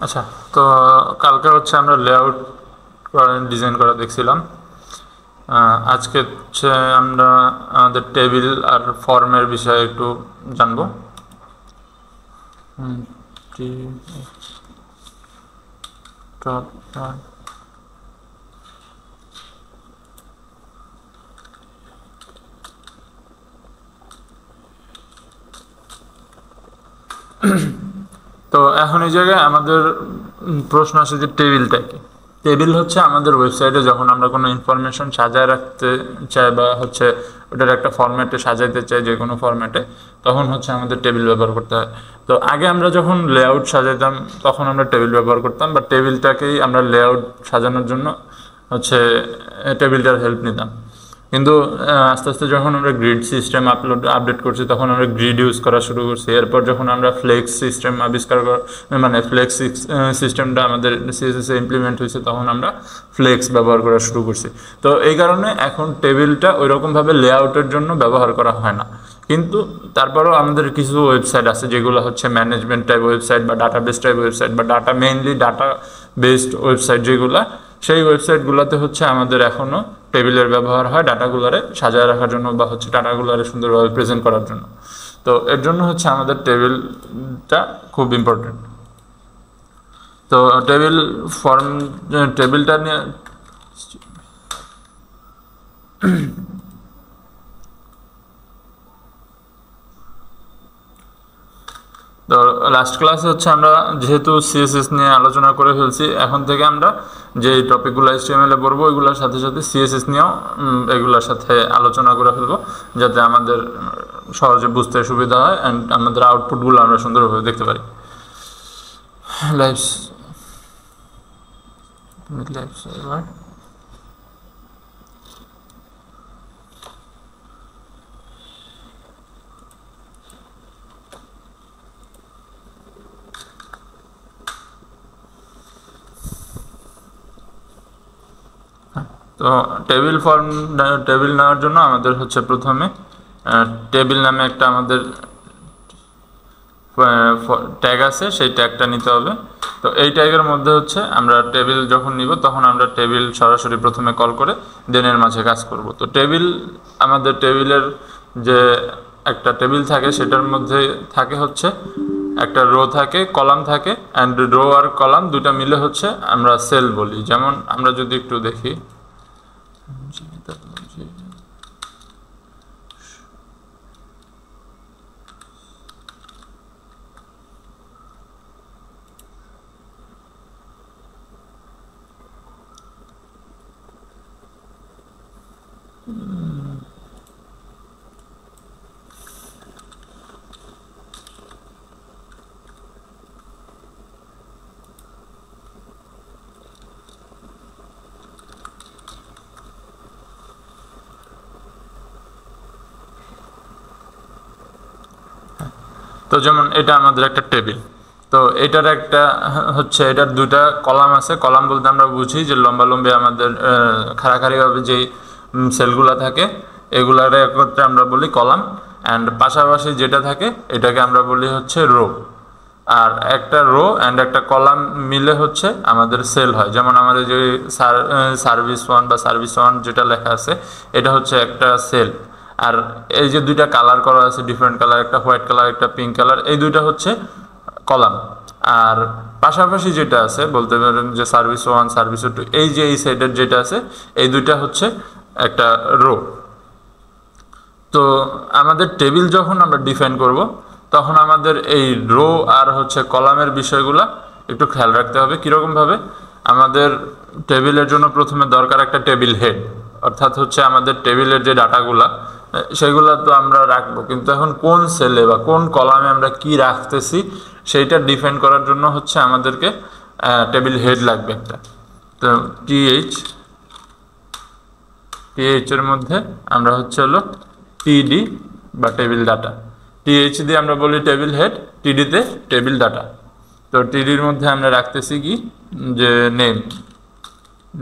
আচ্ছা, তো কালকে হচ্ছে আমরা লেআউট ডিজাইন করা দেখছিলাম। আজকে হচ্ছে আমরা আমাদের টেবিল আর ফর্মের বিষয়ে একটু জানবো। তো এখন এই জায়গায় আমাদের প্রশ্ন আসে যে টেবিলটা কি। টেবিল হচ্ছে আমাদের ওয়েবসাইটে যখন আমরা কোনো ইনফরমেশন সাজায় রাখতে চাই বা হচ্ছে ওটার একটা ফরম্যাটে সাজাইতে চাই, যে কোনো ফরম্যাটে, তখন হচ্ছে আমাদের টেবিল ব্যবহার করতে হয়। তো আগে আমরা যখন লেআউট সাজাইতাম তখন আমরা টেবিল ব্যবহার করতাম, বা টেবিলটাকেই আমরা লেআউট সাজানোর জন্য হচ্ছে টেবিলটার হেল্প নিতাম। কিন্তু আস্তে আস্তে যখন আমরা গ্রিড সিস্টেম আপডেট করছি তখন আমরা গ্রিড ইউজ করা শুরু করছি। এরপর যখন আমরা ফ্লেক্স সিস্টেম মানে ফ্লেক্স সিস্টেমটা আমাদের সিএসএস এ ইমপ্লিমেন্ট হয়েছে তখন আমরা ফ্লেক্স ব্যবহার করা শুরু করছি। তো এই কারণে এখন টেবিলটা ওইরকমভাবে লেআউটের জন্য ব্যবহার করা হয় না। কিন্তু তারপরেও আমাদের কিছু ওয়েবসাইট আছে যেগুলো হচ্ছে ম্যানেজমেন্ট টাইপ ওয়েবসাইট বা ডাটাবেস টাইপ ওয়েবসাইট বা মেইনলি ডাটা বেসড ওয়েবসাইট যেগুলো, সেই ওয়েবসাইটগুলোতে হচ্ছে আমাদের এখনও টেবিলের ব্যবহার হয় ডাটাগুলারে সাজায় রাখার জন্য বা হচ্ছে ডাটাগুলারে সুন্দরভাবে প্রেজেন্ট করার জন্য। তো এর জন্য হচ্ছে আমাদের টেবিলটা খুব ইম্পর্টেন্ট। তো টেবিলটা নিয়ে তো লাস্ট ক্লাসে হচ্ছে আমরা যেহেতু সিএসএস নিয়ে আলোচনা করে ফেলছি, এখন থেকে আমরা যে টপিকগুলো এইচটিএমএল-এ পড়বো ওইগুলোর সাথে সাথে সিএসএস নিয়েও এগুলোর সাথে আলোচনা করে ফেলবো, যাতে আমাদের সহজে বুঝতে সুবিধা হয় অ্যান্ড আমাদের আউটপুটগুলো আমরা সুন্দরভাবে দেখতে পারি। লাইভস এবার তো টেবিল নেওয়ার জন্য আমাদের হচ্ছে প্রথমে টেবিল নামে একটা আমাদের ট্যাগ আছে, সেই ট্যাগটা নিতে হবে। তো এই ট্যাগের মধ্যে হচ্ছে আমরা টেবিল যখন নিব তখন আমরা টেবিল সরাসরি প্রথমে কল করে দেনের মাঝে কাজ করব। তো আমাদের টেবিলের যে একটা টেবিল থাকে সেটার মধ্যে থাকে হচ্ছে একটা রো থাকে, কলাম থাকে, অ্যান্ড রো আর কলাম দুটা মিলে হচ্ছে আমরা সেল বলি। যেমন আমরা যদি একটু দেখি, তো যেমন এটা আমাদের একটা টেবিল। তো এটার একটা হচ্ছে এটার দুইটা কলাম আছে। কলাম বলতে আমরা বুঝি যে লম্বালম্বি আমাদের খাড়াখাড়িভাবে যেই সেলগুলো থাকে এগুলারে একত্রে আমরা বলি কলাম, অ্যান্ড পাশাপাশি যেটা থাকে এটাকে আমরা বলি হচ্ছে রো। আর একটা রো অ্যান্ড একটা কলাম মিলে হচ্ছে আমাদের সেল হয়। যেমন আমাদের যে সার্ভিস ওয়ান যেটা লেখা আছে এটা হচ্ছে একটা সেল। আর এই যে দুইটা কালার করা আছে ডিফারেন্ট কালার, একটা হোয়াইট কালার একটা পিঙ্ক কালার, এই দুইটা হচ্ছে কলাম। আর পাশাপাশি যেটা আছে বলতে পারেন যে সার্ভিস 1 সার্ভিস 2, এই যে এই সাইডের যেটা আছে এই দুইটা হচ্ছে একটা রো। তো আমাদের টেবিল যখন আমরা ডিফাইন করব তখন আমাদের এই রো আর হচ্ছে কলামের বিষয়গুলো একটু খেয়াল রাখতে হবে। কীরকমভাবে? আমাদের টেবিলের জন্য প্রথমে দরকার একটা টেবিল হেড, অর্থাৎ হচ্ছে আমাদের টেবিলের যে ডাটাগুলা সেগুলো তো আমরা রাখবো, কিন্তু এখন কোন সেলে বা কোন কলামে আমরা কি রাখতেছি সেইটা ডিফাইন করার জন্য হচ্ছে আমাদেরকে টেবিল হেড লাগবে একটা। তো টিএইচ এর মধ্যে আমরা হচ্ছে হলো টিডি বা টেবিল ডাটা, টিএইচ দিয়ে আমরা বলি টেবিল হেড, টিডিতে টেবিল ডাটা। তো টিডির মধ্যে আমরা রাখতেছি কি যে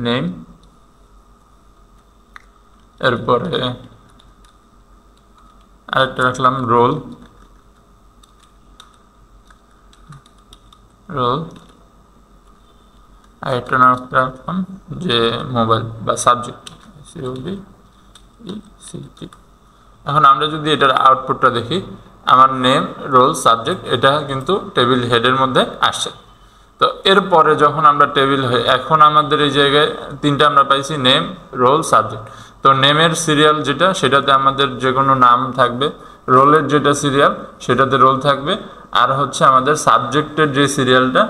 নেম, এরপরে আরেকটা রাখলাম রোল, আরেকটা নাম রাখলাম যে মোবাইল বা সাবজেক্ট সিওবি ইসিটি। এখন আমরা যদি এটার আউটপুটটা দেখি, আমার নেম, রোল, সাবজেক্ট এটা কিন্তু টেবিল হেডের মধ্যে আসছে। তো এরপরে যখন আমরা টেবিল এখন আমাদের এই জায়গায় তিনটা আমরা পাইছি, নেম, রোল, সাবজেক্ট। তো নেমের সিরিয়াল যেটা সেটাতে আমাদের যে কোনো নাম থাকবে, রোলের যেটা সিরিয়াল সেটাতে রোল থাকবে, আর হচ্ছে আমাদের সাবজেক্টের যে সিরিয়ালটা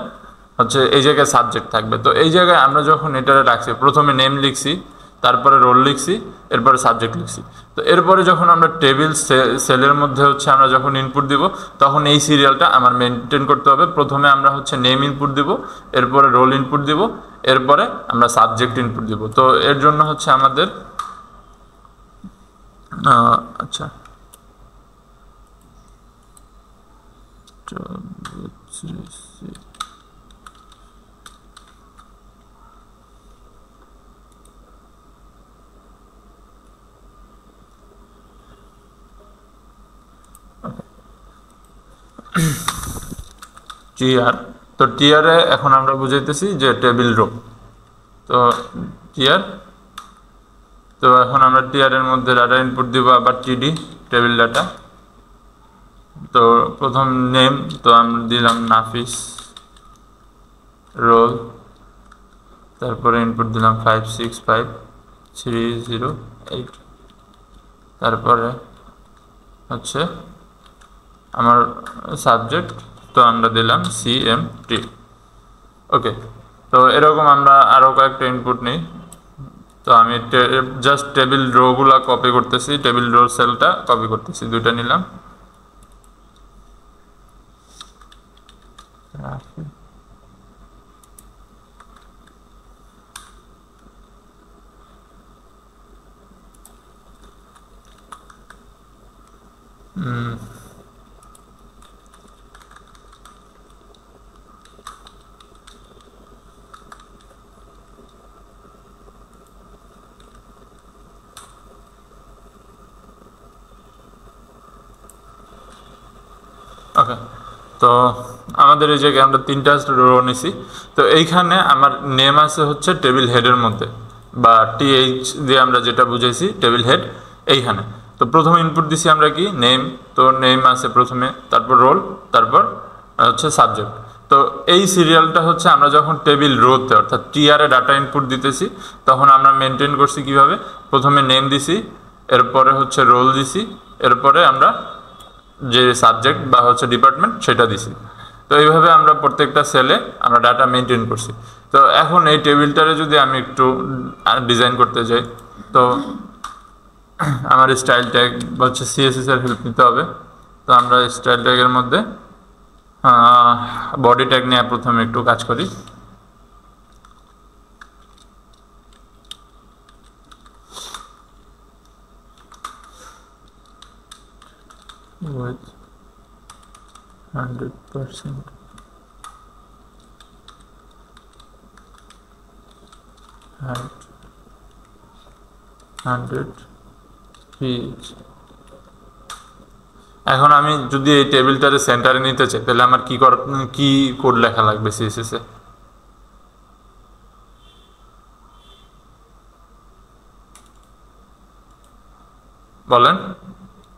হচ্ছে এই জায়গায় সাবজেক্ট থাকবে। তো এই জায়গায় আমরা যখন এটা রাখছি, প্রথমে নেম লিখছি, তারপরে রোল লিখছি, এরপরে সাবজেক্ট লিখছি। তো এরপরে যখন আমরা টেবিল সেলের মধ্যে হচ্ছে আমরা যখন ইনপুট দিব, তখন এই সিরিয়ালটা আমার মেনটেন করতে হবে। প্রথমে আমরা হচ্ছে নেম ইনপুট দিব, এরপরে রোল ইনপুট দিব, এরপরে আমরা সাবজেক্ট ইনপুট দিব। তো এর জন্য হচ্ছে আমাদের আচ্ছা টিআর। তো টিআরে এখন আমরা বুঝাইতেছি যে টেবিল রো। তো টিআর, তো এখন আমরা টিআরের মধ্যে ডাটা ইনপুট দিব, আবার টিডি টেবিল ডাটা। তো প্রথম নেম, তো আমরা দিলাম নাফিস, রোল, তারপরে ইনপুট দিলাম 565308, তারপরে হচ্ছে আমার সাবজেক্ট, তো আমরা দিলাম সিএমটি। ওকে, তো এরকম আমরা আরও কয়েকটা ইনপুট নিই। তো আমি জাস্ট টেবিল রোগুলা কপি করতেছি, টেবিল রো সেলটা কপি করতেছি, দুইটা নিলাম। ওকে, তো আমাদের এই জায়গায় আমরা তিনটা রো নিছি। তো এইখানে আমার নেম আছে হচ্ছে টেবিল হেডের মধ্যে, বা টিএইচ দিয়ে আমরা যেটা বুঝাইছি টেবিল হেড এইখানে। তো প্রথমে ইনপুট দিছি আমরা কি নেম, তো নেম আছে প্রথমে, তারপর রোল, তারপর হচ্ছে সাবজেক্ট। তো এই সিরিয়ালটা হচ্ছে আমরা যখন টেবিল রোতে অর্থাৎ টিআরে ডাটা ইনপুট দিতেছি, তখন আমরা মেনটেন করছি কিভাবে, প্রথমে নেম দিছি, এরপরে হচ্ছে রোল দিছি, এরপরে আমরা যে সাবজেক্ট বা হচ্ছে ডিপার্টমেন্ট সেটা দিছি। তো এইভাবে আমরা প্রত্যেকটা সেলে আমরা ডাটা মেনটেন করছি। তো এখন এই টেবিলটারে যদি আমি একটু ডিজাইন করতে যাই, তো আমার স্টাইল ট্যাগ বা হচ্ছে সিএসএস এর হেল্প নিতে হবে। তো আমরা স্টাইল ট্যাগের মধ্যে বডি ট্যাগ নিয়ে প্রথমে একটু কাজ করি। with 100% height 100 pH। এখন আমি যদি এই টেবিলটারে সেন্টারে নিতে চাই, তাহলে আমার কি কোড লেখা লাগবে সিএসএস এ? বলেন,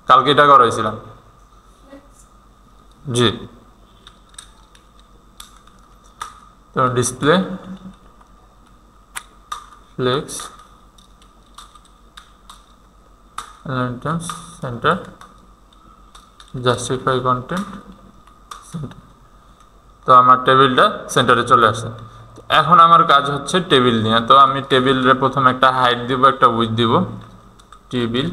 কালকে এটা করাইছিলাম। জি, তো display flakes centre justify content centre. তো আমার টেবিলটা সেন্টারে চলে আসছে। এখন আমার কাজ হচ্ছে টেবিল নিয়ে। তো আমি টেবিলে প্রথমে একটা হাইট দিব, একটা উইথ দিব, টেবিল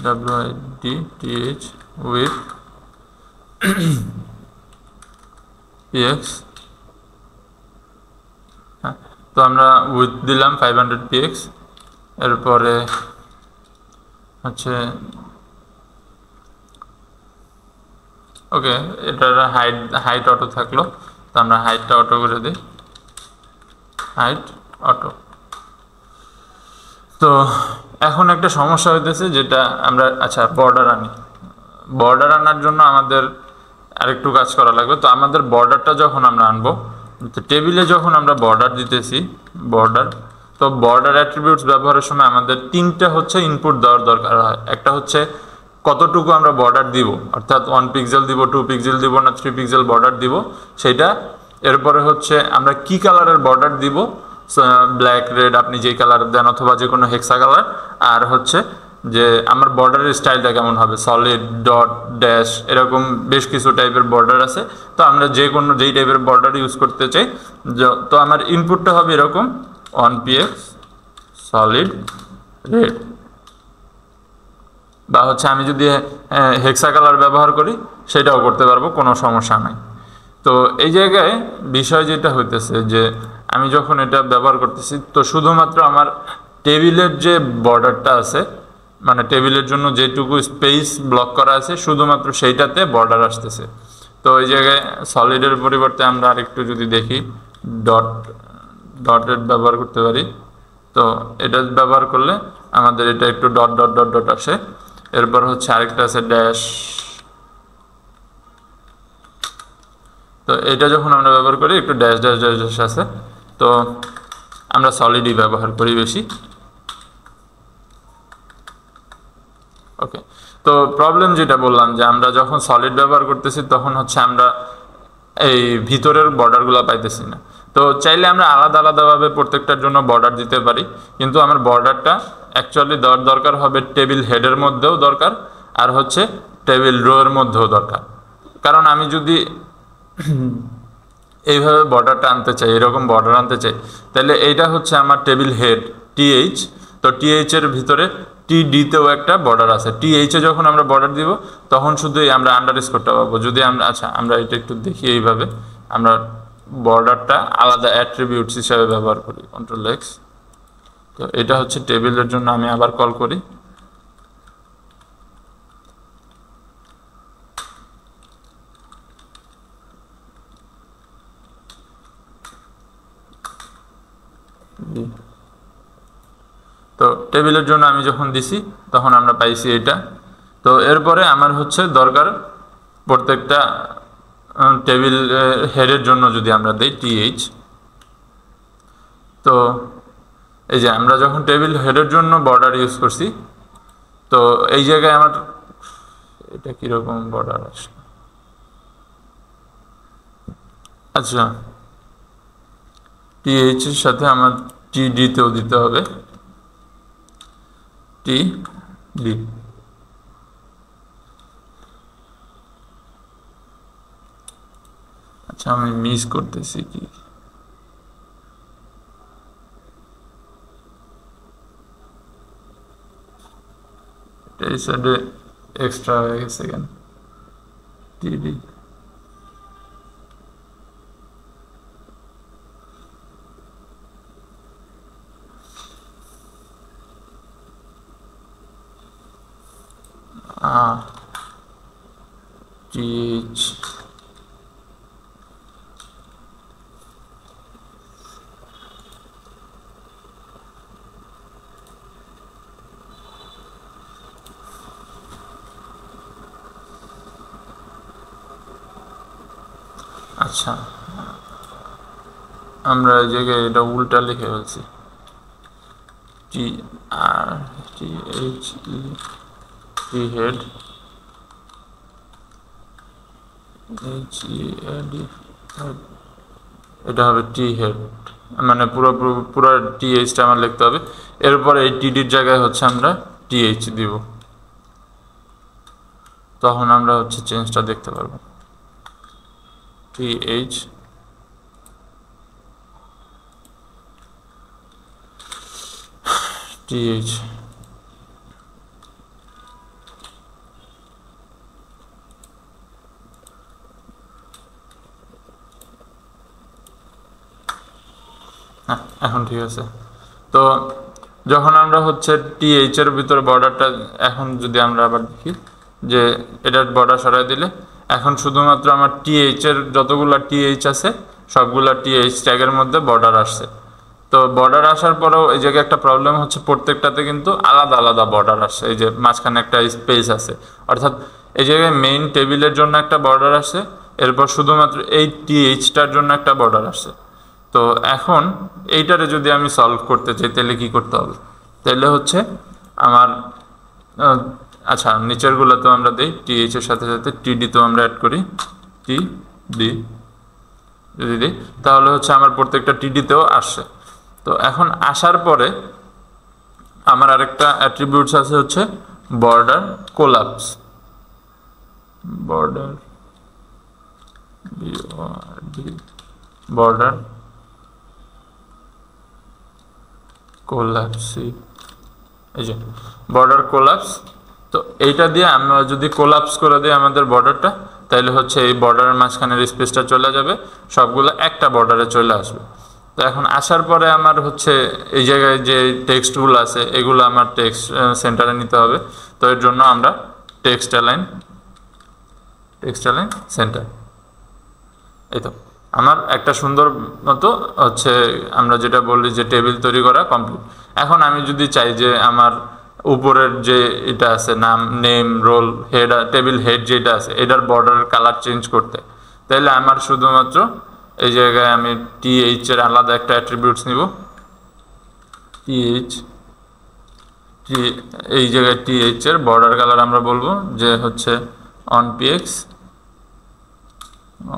WIDTH with px। তো আমরা উইথ দিলাম 500 px, এরপরে হচ্ছে ওকে, এটার হাইট অটো থাকলো। তো আমরা হাইটটা অটো করে দিই, হাইট অটো। তো এখন একটা সমস্যা হইতেছে যেটা আমরা, আচ্ছা বর্ডার আনি। বর্ডার আনার জন্য আমাদের আরেকটু কাজ করা লাগবে। তো আমাদের বর্ডারটা যখন আমরা আনবো, তো টেবিলে যখন আমরা বর্ডার দিতেছি, বর্ডার, তো বর্ডার অ্যাট্রিবিউটস ব্যবহারের সময় আমাদের তিনটা হচ্ছে ইনপুট দেওয়ার দরকার হয়। একটা হচ্ছে কতটুকু আমরা বর্ডার দিব, অর্থাৎ 1 পিক্সেল দিব, 2 পিক্সেল দিব না 3 পিক্সেল বর্ডার দিব সেটা। এরপরে হচ্ছে আমরা কি কালারের বর্ডার দিব, ব্ল্যাক, রেড, আপনি যেই কালার দেন অথবা যে কোনো হেক্সা কালার। আর হচ্ছে যে আমার বর্ডারের স্টাইলটা কেমন হবে, সলিড, ডট, ড্যাশ, এরকম বেশ কিছু টাইপের বর্ডার আছে। তো আমরা যেই টাইপের বর্ডার ইউজ করতে চাই, তো আমার ইনপুটটা হবে এরকম 1px সলিড রেড, বা হচ্ছে আমি যদি হেক্সা কালার ব্যবহার করি সেটাও করতে পারবো, কোনো সমস্যা নাই। তো এই জায়গায় বিষয় যেটা হইতেছে যে আমি যখন এটা ব্যবহার করতেছি, তো শুধুমাত্র আমার টেবিলের যে বর্ডারটা আছে, মানে টেবিলের জন্য যেটুকু স্পেস ব্লক করা আছে শুধুমাত্র সেইটাতে বর্ডার আসতেছে। তো এই জায়গায় সলিডের পরিবর্তে আমরা আরেকটু যদি দেখি, ডটের ব্যবহার করতে পারি। তো এটা ব্যবহার করলে আমাদের এটা একটু ডট ডট ডট ডট আসে। এরপর হচ্ছে আরেকটা আছে ড্যাশ। তো এটা যখন আমরা ব্যবহার করি একটু ড্যাশ ড্যাশ ড্যাশ ড্যাশ আছে। তো আমরা সলিডই ব্যবহার করি বেশি। ওকে, তো প্রবলেম যেটা বললাম যে আমরা যখন সলিড ব্যবহার করতেছি তখন হচ্ছে আমরা এই ভিতরের বর্ডারগুলো পাইতেছি না। তো চাইলে আমরা আলাদা আলাদাভাবে প্রত্যেকটার জন্য বর্ডার দিতে পারি, কিন্তু আমার বর্ডারটা অ্যাকচুয়ালি দেওয়ার দরকার হবে টেবিল হেডের মধ্যেও দরকার, আর হচ্ছে টেবিল রোয়ের মধ্যেও দরকার। কারণ আমি যদি এইভাবে বর্ডারটা আনতে চাই, এরকম বর্ডার আনতে চাই, তাহলে এইটা হচ্ছে আমার টেবিল হেড টিএইচ। তো টিএইচ এর ভিতরে টিডিতেও একটা বর্ডার আছে। টিএইচে যখন আমরা বর্ডার দিব তখন শুধুই আমরা আন্ডারস্কোরটা পাবো। যদি আমরা আমরা এটা একটু দেখি, এইভাবে আমরা বর্ডারটা আলাদা অ্যাট্রিবিউটস হিসাবে ব্যবহার করি, কন্ট্রোল এক্স। তো এটা হচ্ছে টেবিলের জন্য, আমি আবার কল করি। তো টেবিলের জন্য আমি যখন দিছি তখন আমরা পাইছি এটা। তো এরপরে আমার হচ্ছে দরকার প্রত্যেকটা টেবিল হেডের জন্য যদি আমরা দিই টিএইচ। তো এই যে আমরা যখন টেবিল হেডের জন্য বর্ডার ইউজ করছি, তো এই জায়গায় আমার এটা কীরকম বর্ডার আসে, আচ্ছা টিএইচ এর সাথে আমার টিডিতেও দিতে হবে, টিডি। আচ্ছা আমি মিস করতেছি কি, এই সাইডে এক্সট্রা হয়ে গেছে কেন, টিডি। টিএইচ আচ্ছা, আমরা এই জায়গায় এটা উল্টা লিখে ফেলছি, টি আর টি এইচ ই টি হেড এইচ ই ডি, এটা হবে টি হেড, মানে পুরো টি এইচটা আমার লিখতে হবে। এরপর এই টিডির জায়গায় হচ্ছে আমরা টি এইচ দিব, তখন আমরা হচ্ছে চেঞ্জটা দেখতে পারবো। টি এইচ টিএইচ হ্যাঁ, এখন ঠিক আছে। তো যখন আমরা হচ্ছে টিএইচ এর ভিতরে বর্ডারটা, এখন যদি আমরা আবার দেখি যে এটার বর্ডার সরাই দিলে এখন শুধুমাত্র আমার টিএইচ এর যতগুলো টিএইচ আছে সবগুলা টিএইচ ট্যাগের মধ্যে বর্ডার আসছে। তো বর্ডার আসার পরেও এই জায়গায় একটা প্রবলেম হচ্ছে, প্রত্যেকটাতে কিন্তু আলাদা আলাদা বর্ডার আসছে। এই যে মাঝখানে একটা স্পেস আছে, অর্থাৎ এই জায়গায় মেইন টেবিলের জন্য একটা বর্ডার আসে, এরপর শুধুমাত্র এই টিএইচটার জন্য একটা বর্ডার আসে। তো এখন এইটারে যদি আমি সলভ করতে চাই তাহলে কি করতে হবে? তাহলে হচ্ছে আমার আচ্ছা নিচেরগুলো তো আমরা দিই, টিএইচ এর সাথে সাথে টিডি তো আমরা অ্যাড করি, টি ডি যদি দিই তাহলে হচ্ছে আমার প্রত্যেকটা টিডিতেও আসছে। তো এখন আসার পরে আমার আরেকটা অ্যাট্রিবিউটস আছে হচ্ছে border collapse, border border collapse, এই যে বর্ডার কোলাপস। তো এইটা দিয়ে আমরা যদি কোলাপস করে দিই আমাদের বর্ডারটা, তাহলে হচ্ছে এই বর্ডারের মাঝখানের স্পেসটা চলে যাবে, সবগুলো একটা বর্ডারে চলে আসবে। তো এখন আসার পরে আমার হচ্ছে এই জায়গায় যে টেক্সটগুলো আছে এগুলো আমার টেক্সট সেন্টারে নিতে হবে। তো এর জন্য আমরা টেক্সট অ্যালাইন সেন্টার, এই তো আমার একটা সুন্দর মতো হচ্ছে আমরা যেটা বলি যে টেবিল তৈরি করা কমপ্লিট। এখন আমি যদি চাই যে আমার উপরের যে এটা আছে নাম, name, roll, head, table head যেটা আছে এটার বর্ডার কালার চেঞ্জ করতে, তাহলে আমার শুধুমাত্র এই জায়গায় আমি টিএইচ এর আলাদা একটা অ্যাট্রিবিউটস নিব, টিএইচ, এই জায়গায় টিএইচ এর বর্ডার কালার আমরা বলবো যে হচ্ছে অন পিএক্স,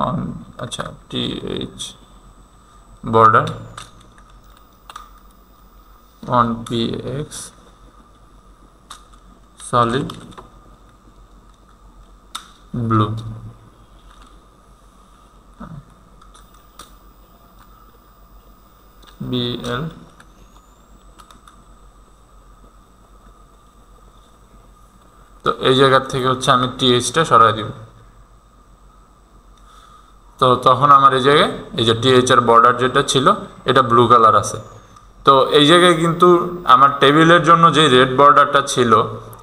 অন আচ্ছা th border one px solid blue. বিএল তো এই জায়গা থেকে হচ্ছে আমি টিএইচটা সরাই দিব। তো তখন আমার এই জায়গায় এই যে টিএইচ এর বর্ডার যেটা ছিল এটা ব্লু কালার আছে। তো এই জায়গায় কিন্তু আমার টেবিলের জন্য যে রেড বর্ডারটা ছিল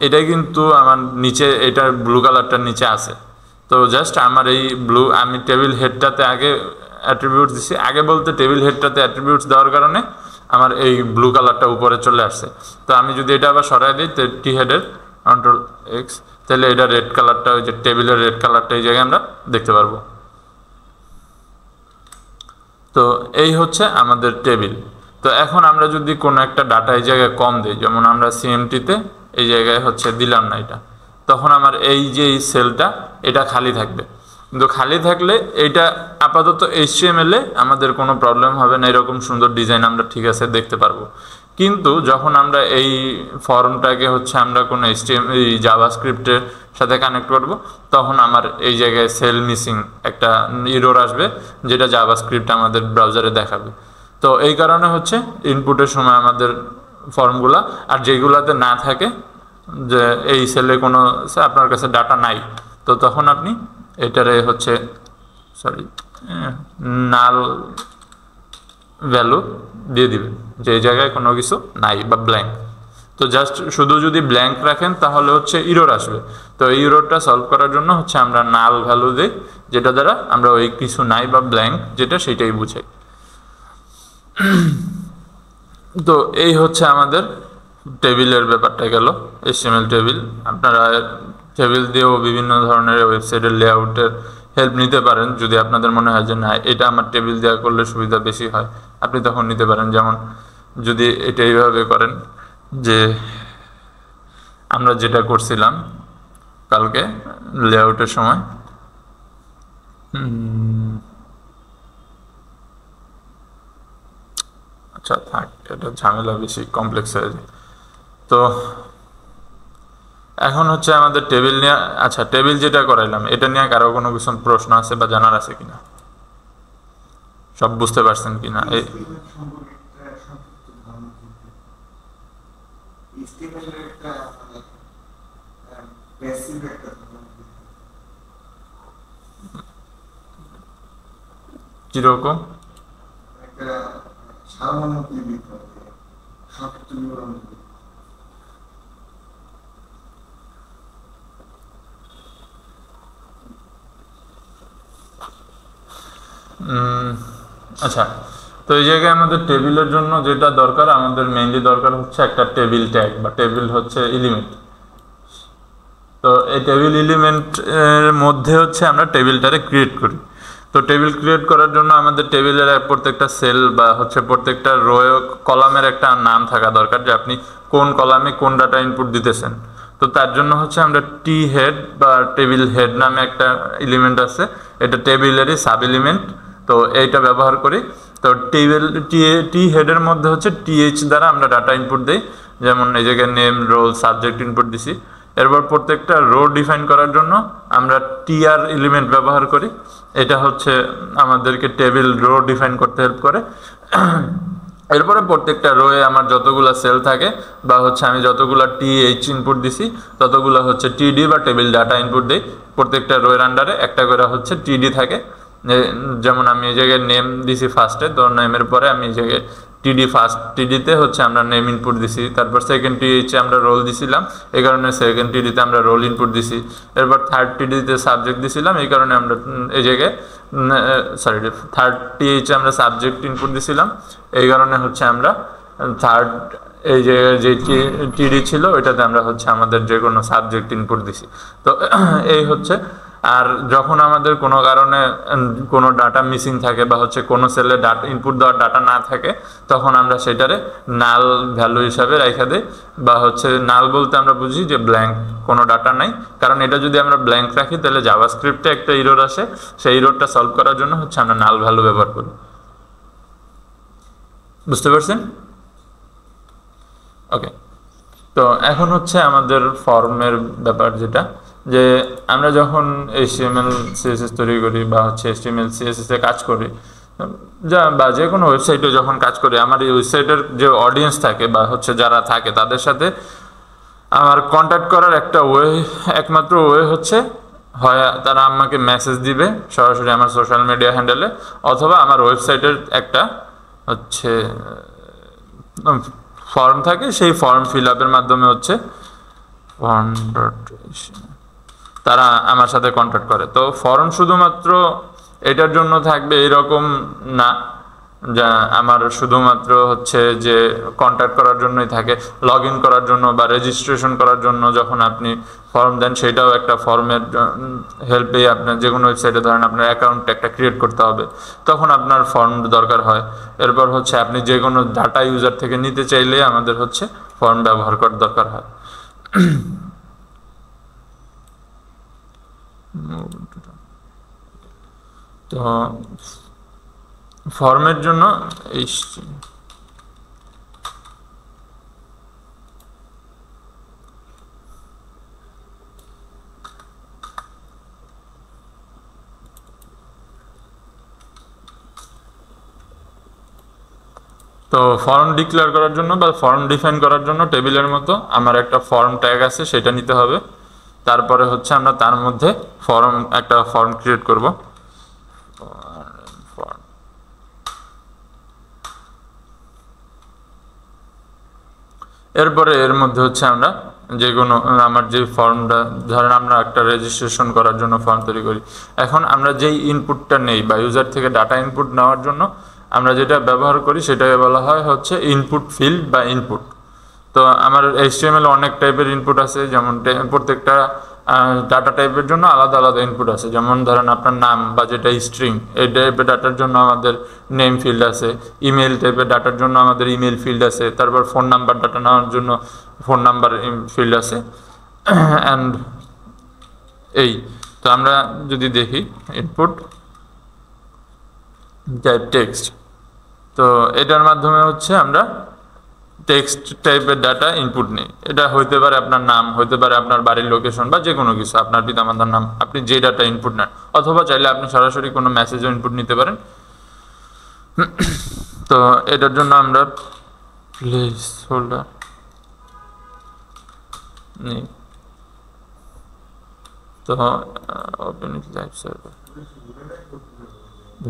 এটা কিন্তু আমার নিচে, এটা ব্লু কালারটার নিচে আছে। তো জাস্ট আমার এই ব্লু, আমি টেবিল হেডটাতে আগে অ্যাট্রিবিউটস দিছি, আগে বলতে টেবিল হেডটাতে অ্যাট্রিবিউটস দেওয়ার কারণে আমার এই ব্লু কালারটা উপরে চলে আসছে। তো আমি যদি এটা আবার সরাই দিই টি হেডের কন্ট্রোল এক্স, তাহলে এটা রেড কালারটা, ওই যে টেবিলের রেড কালারটা এই জায়গায় আমরা দেখতে পারবো। তো এই হচ্ছে আমাদের টেবিল। তো এখন আমরা যদি কোনো একটা ডাটা এই জায়গায় কম দিই, যেমন আমরা সিএমটিতে এই জায়গায় হচ্ছে দিলাম না এটা, তখন আমার এই যে এই সেলটা এটা খালি থাকবে। কিন্তু খালি থাকলে এইটা আপাতত এইচটিএমএল এ আমাদের কোনো প্রবলেম হবে না, এরকম সুন্দর ডিজাইন আমরা ঠিক আছে দেখতে পারবো। কিন্তু যখন আমরা এই ফর্মটাকে হচ্ছে আমরা কোনো এই জাভাস্ক্রিপ্টের সাথে কানেক্ট করব, তখন আমার এই জায়গায় সেল মিসিং একটা এরর আসবে, যেটা জাভাস্ক্রিপ্ট আমাদের ব্রাউজারে দেখাবে। তো এই কারণে হচ্ছে ইনপুটের সময় আমাদের ফর্মগুলা, আর যেগুলাতে না থাকে যে এই সেলে কোনো আপনার কাছে ডাটা নাই, তো তখন আপনি এটারে হচ্ছে নাল ভ্যালু দিয়ে দিবেন যে এই জায়গায় কোনো কিছু নাই বা ব্ল্যাঙ্ক। তো জাস্ট শুধু যদি ব্ল্যাঙ্ক রাখেন তাহলে হচ্ছে ইরর আসবে। তো এই ইররটা সলভ করার জন্য হচ্ছে আমরা নাল ভ্যালু দিই, যেটা দ্বারা আমরা ওই কিছু নাই বা ব্ল্যাঙ্ক যেটা সেটাই বুঝাই। তো এই হচ্ছে আমাদের টেবিলের ব্যাপারটা গেল, এইচটিএমএল টেবিল। আপনারা টেবিল দিয়েও বিভিন্ন ধরনের ওয়েবসাইটের লেআউটের হেল্প নিতে পারেন। যদি আপনাদের মনে হয় যে না এটা আমার টেবিল দেওয়া করলে সুবিধা বেশি হয়, আপনি তখন নিতে পারেন। যেমন যদি এটা এইভাবে করেন যে আমরা যেটা করছিলাম কালকে লেআউটের সময়, আচ্ছা থাক, এটা ঝামেলা বেশি কমপ্লেক্স হয়ে যায়। তো এখন হচ্ছে আমাদের টেবিল নিয়ে, আচ্ছা টেবিল যেটা করাইলাম এটা নিয়ে কারো কোনো কিছু প্রশ্ন আছে বা জানার আছে কিনা, সব বুঝতে পারছেন কিনা? কিরকম? আচ্ছা, তো এই জায়গায় আমাদের টেবিলের জন্য যেটা দরকার, আমাদের মেইনলি দরকার হচ্ছে একটা টেবিল ট্যাগ বা টেবিল হচ্ছে এলিমেন্ট। তো এই টেবিল এলিমেন্টের মধ্যে হচ্ছে আমরা টেবিলটারে ক্রিয়েট করি। তো টেবিল ক্রিয়েট করার জন্য আমাদের টেবিলের প্রত্যেকটা সেল বা হচ্ছে প্রত্যেকটা রো কলামের একটা নাম থাকা দরকার, যে আপনি কোন কলামে কোন ডাটা ইনপুট দিতেছেন। তো তার জন্য হচ্ছে আমরা টি হেড বা টেবিল হেড নামে একটা এলিমেন্ট আছে, এটা টেবিলেরই সাব এলিমেন্ট। তো এইটা ব্যবহার করি। তো টেবিল টি হেডের মধ্যে হচ্ছে টিএইচ দ্বারা আমরা ডাটা ইনপুট দিই, যেমন এই জায়গায় নেম, রোল, সাবজেক্ট ইনপুট দিছি। এরপর প্রত্যেকটা রো ডিফাইন করার জন্য আমরা টিআর এলিমেন্ট ব্যবহার করি, এটা হচ্ছে আমাদেরকে টেবিল রো ডিফাইন করতে হেল্প করে। এরপরে প্রত্যেকটা রোয়ে আমার যতগুলো সেল থাকে বা হচ্ছে আমি যতগুলো টিএইচ ইনপুট দিছি ততগুলো হচ্ছে টিডি বা টেবিল ডাটা ইনপুট দিই। প্রত্যেকটা রোয়ের আন্ডারে একটা করে হচ্ছে টিডি থাকে। যেমন আমি এই জায়গায় নেম দিছি ফার্স্টে, তো নেমের পরে আমি এই জায়গায় টিডি ফার্স্ট টিডিতে হচ্ছে আমরা নেম ইনপুট দিছি। তারপর সেকেন্ড টিডিতে আমরা রোল দিছিলাম, এই কারণে সেকেন্ড টিডিতে আমরা রোল ইনপুট দিছি। এরপর থার্ড টিডিতে সাবজেক্ট দিছিলাম, এই কারণে আমরা এই জায়গায় থার্ড টিএইচে আমরা সাবজেক্ট ইনপুট দিছিলাম, এই কারণে হচ্ছে আমরা থার্ড এই জায়গায় যে টিডি ছিল ওইটাতে আমরা হচ্ছে আমাদের যে কোনো সাবজেক্ট ইনপুট দিছি। তো এই হচ্ছে। আর যখন আমাদের কোনো কারণে কোনো ডাটা মিসিং থাকে বা হচ্ছে কোনো সেলে ডাটা ইনপুট দেওয়ার ডাটা না থাকে, তখন আমরা সেটারে নাল ভ্যালু হিসাবে রেখে দিই। বা হচ্ছে নাল বলতে আমরা বুঝি যে ব্ল্যাঙ্ক, কোনো ডাটা নাই। কারণ এটা যদি আমরা ব্ল্যাঙ্ক রাখি তাহলে জাভাস্ক্রিপ্টে একটা ইরর আসে, সেই ইররটা সলভ করার জন্য হচ্ছে আমরা নাল ভ্যালু ব্যবহার করি। বুঝতে পারছেন? ওকে। তো এখন হচ্ছে আমাদের ফর্মের ব্যাপার, যেটা যে আমরা যখন HTML CSS তৈরি করি বা হচ্ছে HTML CSS এ কাজ করি, বা যে কোনো ওয়েবসাইটে যখন কাজ করি, আমার এই ওয়েবসাইটের যে অডিয়েন্স থাকে বা হচ্ছে যারা থাকে তাদের সাথে আমার কন্ট্যাক্ট করার একটা একমাত্র ওয়ে হচ্ছে হয় তারা আমাকে মেসেজ দিবে সরাসরি আমার সোশ্যাল মিডিয়া হ্যান্ডেলে, অথবা আমার ওয়েবসাইটের একটা হচ্ছে ফর্ম থাকে, সেই ফর্ম ফিল আপের মাধ্যমে হচ্ছে তারা আমার সাথে কন্ট্যাক্ট করে। তো ফর্ম শুধুমাত্র এটার জন্য থাকবে এরকম না, যা আমার শুধুমাত্র হচ্ছে যে কন্ট্যাক্ট করার জন্যই থাকে, লগ ইন করার জন্য বা রেজিস্ট্রেশন করার জন্য যখন আপনি ফর্ম দেন, সেটাও একটা ফর্মের হেল্পেই আপনার যে কোনো ওয়েবসাইটে ধরেন আপনার অ্যাকাউন্ট একটা ক্রিয়েট করতে হবে, তখন আপনার ফর্ম দরকার হয়। এরপর হচ্ছে আপনি যে কোনো ডাটা ইউজার থেকে নিতে চাইলে আমাদের হচ্ছে ফর্ম ব্যবহার করার দরকার হয়। তো ফর্মের জন্য এই তো ফর্ম ডিক্লেয়ার করার জন্য বা ফর্ম ডিফাইন করার জন্য টেবিলের মতো আমার একটা ফর্ম ট্যাগ আছে, সেটা নিতে হবে। তারপরে হচ্ছে আমরা তার মধ্যে একটা ফর্ম ক্রিয়েট করব। এরপরে এর মধ্যে হচ্ছে আমরা যে কোনো আমার যে ফর্মটা ধরেন আমরা একটা রেজিস্ট্রেশন করার জন্য ফর্ম তৈরি করি, এখন আমরা যেই ইনপুটটা নেই বা ইউজার থেকে ডাটা ইনপুট নেওয়ার জন্য আমরা যেটা ব্যবহার করি সেটাকে বলা হয় হচ্ছে ইনপুট ফিল্ড বা ইনপুট। তো আমার HTML অনেক টাইপের ইনপুট আছে, যেমন প্রত্যেকটা ডাটা টাইপের জন্য আলাদা আলাদা ইনপুট আছে। যেমন ধরেন আপনার নাম বা যেটা স্ট্রিং, এই টাইপের ডাটার জন্য আমাদের নেম ফিল্ড আছে। ইমেল টাইপের ডাটার জন্য আমাদের ইমেল ফিল্ড আছে। তারপর ফোন নাম্বার ডাটা নেওয়ার জন্য ফোন নাম্বার ফিল্ড আছে। অ্যান্ড এই তো আমরা যদি দেখি ইনপুট টাইপ টেক্সট, তো এটার মাধ্যমে হচ্ছে আমরা টেক্সট টাইপের ডাটা ইনপুট নেই। এটা হইতে পারে আপনার নাম, হইতে পারে আপনার বাড়ির লোকেশন বা যে কোনো কিছু, আপনার পিতামাতার নাম, আপনি যে ডাটা ইনপুট নেন, অথবা চাইলে আপনি সরাসরি কোনো মেসেজও ইনপুট নিতে পারেন। তো এটার জন্য আমরা প্লেস হোল্ডার নেই। তো ওপেন উইথ লাইভ সার্ভার,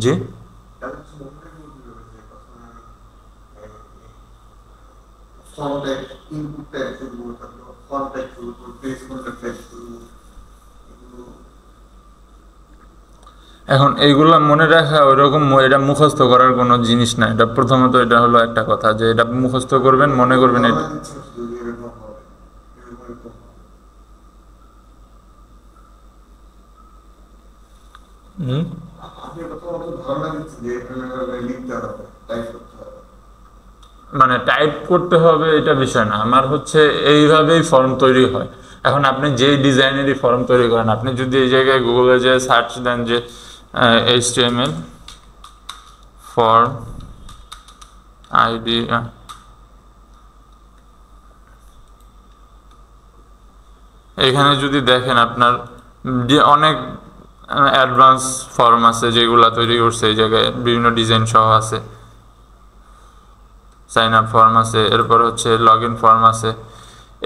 জি এখন এইগুলো মনে রাখা ওইরকম এটা মুখস্থ করার কোনো জিনিস না। এটা প্রথমত এটা হলো একটা কথা যে এটা মুখস্থ করবেন, মনে করবেন এটা হুম মানে টাইপ করতে হবে এটা বিষয় না, আমার হচ্ছে এইভাবেই ফর্ম তৈরি হয়। এখন আপনি যেই ডিজাইনেরই ফর্ম তৈরি করেন, আপনি যদি এই জায়গায় গুগলে যে সার্চ দেন যে HTML ফর্ম আইডি, এখানে যদি দেখেন আপনার যে অনেক অ্যাডভান্স ফর্ম আছে যেগুলা তৈরি করছে, এই জায়গায় বিভিন্ন ডিজাইন সহ আছে, সাইন আপ ফর্ম আছে, এরপর হচ্ছে লগ ইন ফর্ম আছে।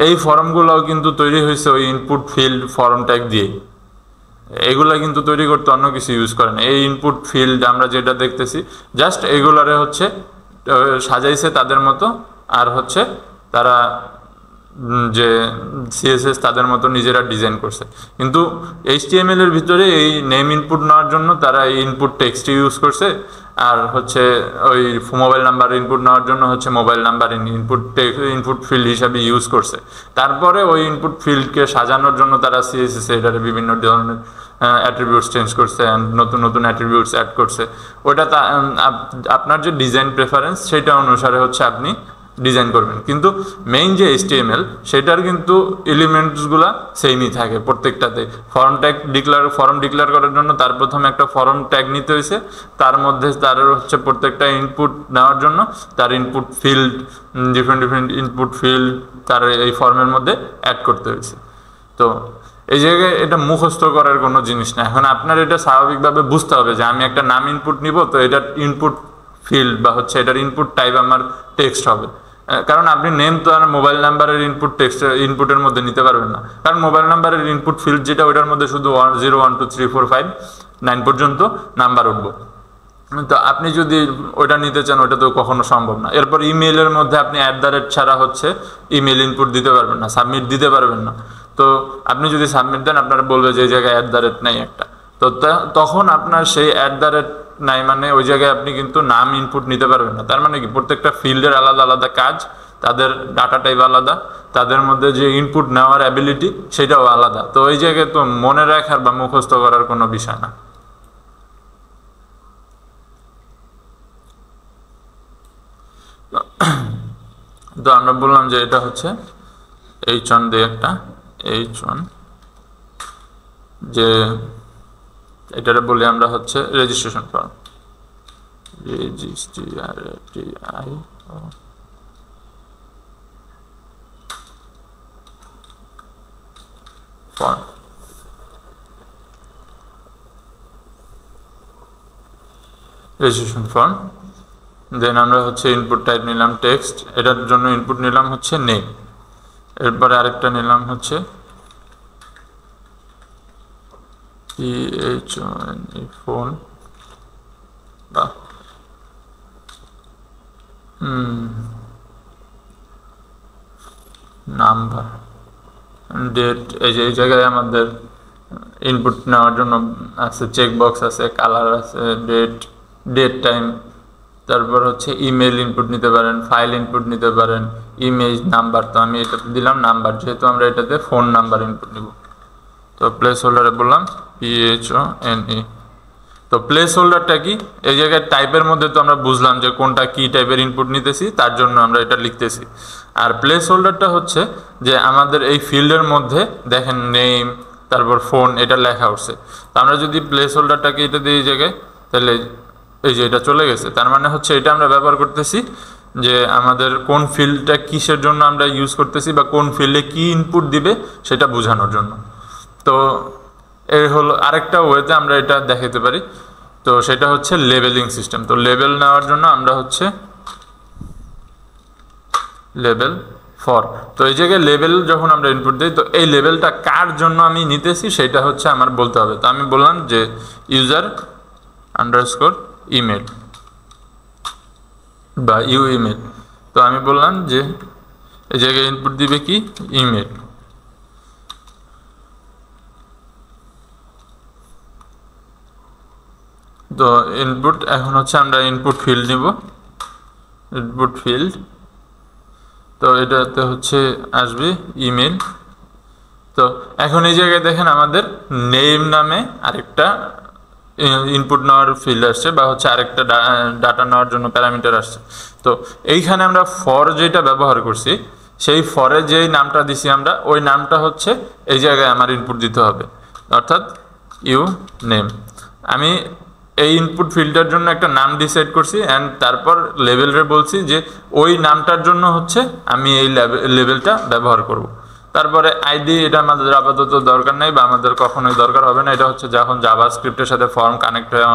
এই ফর্মগুলোও কিন্তু তৈরি হয়েছে ওই ইনপুট ফিল্ড ফর্ম ট্যাগ দিয়ে। এগুলা কিন্তু তৈরি করতে অন্য কিছু ইউজ করে না। এই ইনপুট ফিল্ড আমরা যেটা দেখতেছি জাস্ট এগুলারে হচ্ছে সাজাইছে তাদের মতো, আর হচ্ছে তারা যে সিএসএস তাদের মতো নিজেরা ডিজাইন করছে। কিন্তু HTML এর ভিতরে এই নেম ইনপুট নেওয়ার জন্য তারা এই ইনপুট টেক্সট ইউজ করছে, আর হচ্ছে ওই মোবাইল নাম্বার ইনপুট নেওয়ার জন্য হচ্ছে মোবাইল নাম্বার ইনপুট ফিল্ড হিসাবে ইউজ করছে। তারপরে ওই ইনপুট ফিল্ডকে সাজানোর জন্য তারা সিএসএস এটারে বিভিন্ন ধরনের অ্যাট্রিবিউটস চেঞ্জ করছে, নতুন নতুন অ্যাট্রিবিউটস অ্যাড করছে। ওটা আপনার যে ডিজাইন প্রেফারেন্স সেটা অনুসারে হচ্ছে আপনি ডিজাইন করবেন। কিন্তু মেইন যে HTML সেটার কিন্তু এলিমেন্টসগুলো সেমই থাকে প্রত্যেকটাতে। ফর্ম ডিক্লেয়ার করার জন্য তার প্রথমে একটা ফর্ম ট্যাগ নিতে হয়েছে, তার মধ্যে তার হচ্ছে প্রত্যেকটা ইনপুট নেওয়ার জন্য তার input field, different input field তার এই ফর্মের মধ্যে অ্যাড করতে হয়েছে। তো এই জায়গায় এটা মুখস্থ করার কোনো জিনিস না। এখন আপনার এটা স্বাভাবিকভাবে বুঝতে হবে যে আমি একটা নাম ইনপুট নিব, তো এটার ইনপুট ফিল্ড বা হচ্ছে এটার ইনপুট টাইপ আমার টেক্সট হবে। কারণ আপনি নেম তো আর মোবাইল নাম্বারের ইনপুটের মধ্যে নিতে পারবেন না, কারণ মোবাইল নাম্বারের ইনপুট ফিল্ড যেটা ওইটার মধ্যে শুধু 0 1 2 3 4 5 9 পর্যন্ত নাম্বার উঠবো। তো আপনি যদি ওইটা নিতে চান ওইটা তো কখনো সম্ভব না। এরপর ইমেইলের মধ্যে আপনি ছাড়া হচ্ছে ইমেইল ইনপুট দিতে পারবেন না, সাবমিট দিতে পারবেন না। তো আপনি যদি সাবমিট দেন আপনারা বলবে যে এই জায়গায় নাই একটা, তো তখন আপনার সেই নাই মানে ওই জায়গায় আপনি কিন্তু নাম ইনপুট নিতে পারবেন না। তার মানে কি প্রত্যেকটা ফিল্ডের আলাদা আলাদা কাজ, তাদের ডাটা টাইপ আলাদা, তাদের মধ্যে যে ইনপুট নেওয়ার অ্যাবিলিটি সেটাও আলাদা। তো ওই জায়গায় তো মনে রাখার বা মুখস্থ করার কোনো বিষয় না। তো আমরা বললাম যে এটা হচ্ছে H1 দিয়ে একটা H1, যে এটারে বলি আমরা হচ্ছে registration form, form. Registration form, then আমরা হচ্ছে ইনপুট টাইপ নিলাম টেক্সট, এটার জন্য ইনপুট নিলাম হচ্ছে নেম। এরপরে আরেকটা নিলাম হচ্ছে ফোন বা নাম্বার, ডেট। এই জায়গায় আমাদের ইনপুট নেওয়ার জন্য আছে চেক বক্স আছে, কালার আছে, ডেট টাইম। তারপর হচ্ছে ইমেল ইনপুট নিতে পারেন, ফাইল ইনপুট নিতে পারেন, ইমেজ, নাম্বার। তো আমি এটা দিলাম নাম্বার, যেহেতু আমরা এটাতে ফোন নাম্বার ইনপুট নিব। তো প্লেস হোল্ডারে বললাম PHONE। তো প্লেস হোল্ডারটা কি, এই জায়গায় টাইপের মধ্যে তো আমরা বুঝলাম যে কোনটা কি টাইপের ইনপুট নিতেছি, তার জন্য আমরা এটা লিখতেছি। আর প্লেস হোল্ডারটা হচ্ছে যে আমাদের এই ফিল্ডের মধ্যে দেখেন নেম তারপর ফোন এটা লেখা উঠছে। তো আমরা যদি প্লেস হোল্ডারটাকে এটা দিয়ে এই জায়গায়, তাহলে এই যে এটা চলে গেছে। তার মানে হচ্ছে এটা আমরা ব্যবহার করতেছি যে আমাদের কোন ফিল্ডটা কিসের জন্য আমরা ইউজ করতেছি বা কোন ফিল্ডে কি ইনপুট দিবে সেটা বোঝানোর জন্য। তো এই হলো আরেকটা ওয়েতে আমরা এটা দেখাতে পারি, তো সেটা হচ্ছে লেবেলিং সিস্টেম। তো লেবেল নেওয়ার জন্য আমরা হচ্ছে লেবেল ফর। তো এই জায়গায় লেবেল যখন আমরা ইনপুট দিই, তো এই লেবেলটা কার জন্য আমি নিতেছি সেটা হচ্ছে আমার বলতে হবে। তো আমি বললাম যে ইউজার আন্ডারস্কোর ইমেল বা ইমেল। তো আমি বললাম যে এই জায়গায় ইনপুট দিবে কি ইমেল। তো ইনপুট এখন হচ্ছে আমরা ইনপুট ফিল্ড নিব, ইনপুট ফিল্ড। তো এটাতে হচ্ছে আসবে ইমেল। তো এখন এই জায়গায় দেখেন আমাদের নেম নামে আরেকটা ইনপুট নেওয়ার ফিল্ড আসছে বা হচ্ছে আরেকটা ডাটা নেওয়ার জন্য প্যারামিটার আসছে। তো এইখানে আমরা ফর যেটা ব্যবহার করছি, সেই ফরে যেই নামটা দিছি আমরা, ওই নামটা হচ্ছে এই জায়গায় আমার ইনপুট দিতে হবে, অর্থাৎ ইউ নেম। আমি এই ইনপুট ফিল্ডের জন্য একটা নাম ডিসাইড করছি অ্যান্ড তারপর লেভেলরে বলছি যে ওই নামটার জন্য হচ্ছে আমি এই লেভেলটা ব্যবহার করব। তারপরে আইডি, এটা আমাদের আপাতত দরকার নেই বা আমাদের কখনোই দরকার হবে না। এটা হচ্ছে যখন জাভাস্ক্রিপ্টের সাথে ফর্ম কানেক্ট হয়ে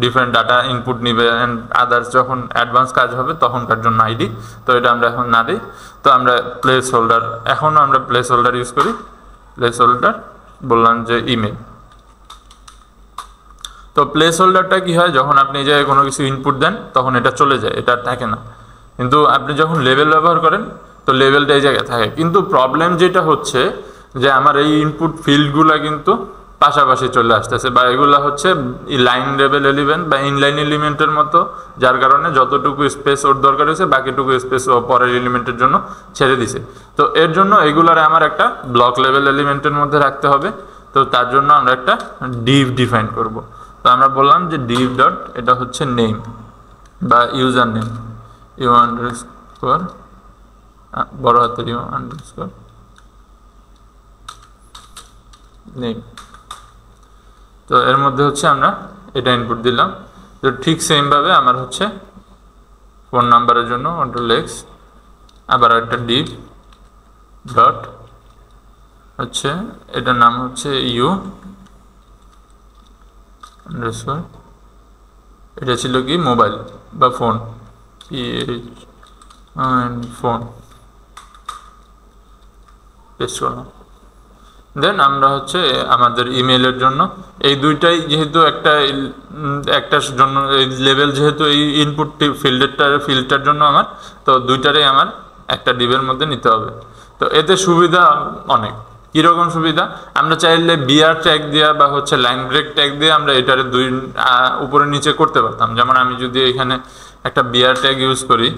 ডিফারেন্ট ডাটা ইনপুট নিবে অ্যান্ড আদার্স যখন অ্যাডভান্স কাজ হবে তখনকার জন্য আইডি। তো এটা আমরা এখন না দিই। তো আমরা প্লেস হোল্ডার, এখনও আমরা প্লেস হোল্ডার ইউজ করি। প্লেস হোল্ডার বললাম যে ইমেল। তো প্লেস হোল্ডারটা কী হয়, যখন আপনি যে কোনো কিছু ইনপুট দেন তখন এটা চলে যায়, এটা আর থাকে না। কিন্তু আপনি যখন লেভেল ব্যবহার করেন তো লেভেলটা এই জায়গায় থাকে। কিন্তু প্রবলেম যেটা হচ্ছে যে আমার এই ইনপুট ফিল্ডগুলো কিন্তু পাশাপাশি চলে আসতেছে, বা এগুলো হচ্ছে লাইন লেভেল এলিমেন্ট বা ইনলাইন এলিমেন্টের মতো, যার কারণে যতটুকু স্পেস ওর দরকার হয়েছে বাকিটুকু স্পেস ও পরের এলিমেন্টের জন্য ছেড়ে দিছে। তো এর জন্য এগুলারে আমার একটা ব্লক লেভেল এলিমেন্টের মধ্যে রাখতে হবে। তো তার জন্য আমরা একটা ডিভ ডিফাইন করব। তো আমরা বললাম যে ডিভ ডট, এটা হচ্ছে নেম বা ইউজার নেম, ইউ আন্ডারস্কোর বড় হাতের ইউ আন্ডারস্কোর নেম। তো এর মধ্যে হচ্ছে আমরা এটা ইনপুট দিলাম। তো ঠিক সেমভাবে আমার হচ্ছে ফোন নাম্বারের জন্য কন্ট্রোল-X, আবার একটা ডিভ ডট হচ্ছে এটার নাম হচ্ছে ইউ আন্ডারস্কোর, এটা ছিল কি মোবাইল বা ফোন, ফোন পেস্ট করলাম। দেন আমরা হচ্ছে আমাদের ইমেলের জন্য এই দুইটাই যেহেতু একটার জন্য লেভেল, যেহেতু এই ইনপুট ফিল্ডটার জন্য আমার, তো দুইটারই আমার একটা ডিভের মধ্যে নিতে হবে। তো এতে সুবিধা অনেক। কীরকম সুবিধা, আমরা চাইলে বিআর ট্যাগ দেওয়া বা হচ্ছে লাইন ব্রেক ট্যাগ দিয়ে আমরা এটারে দুই উপরে নিচে করতে পারতাম। যেমন আমি যদি এখানে একটা বিআর ট্যাগ ইউজ করি,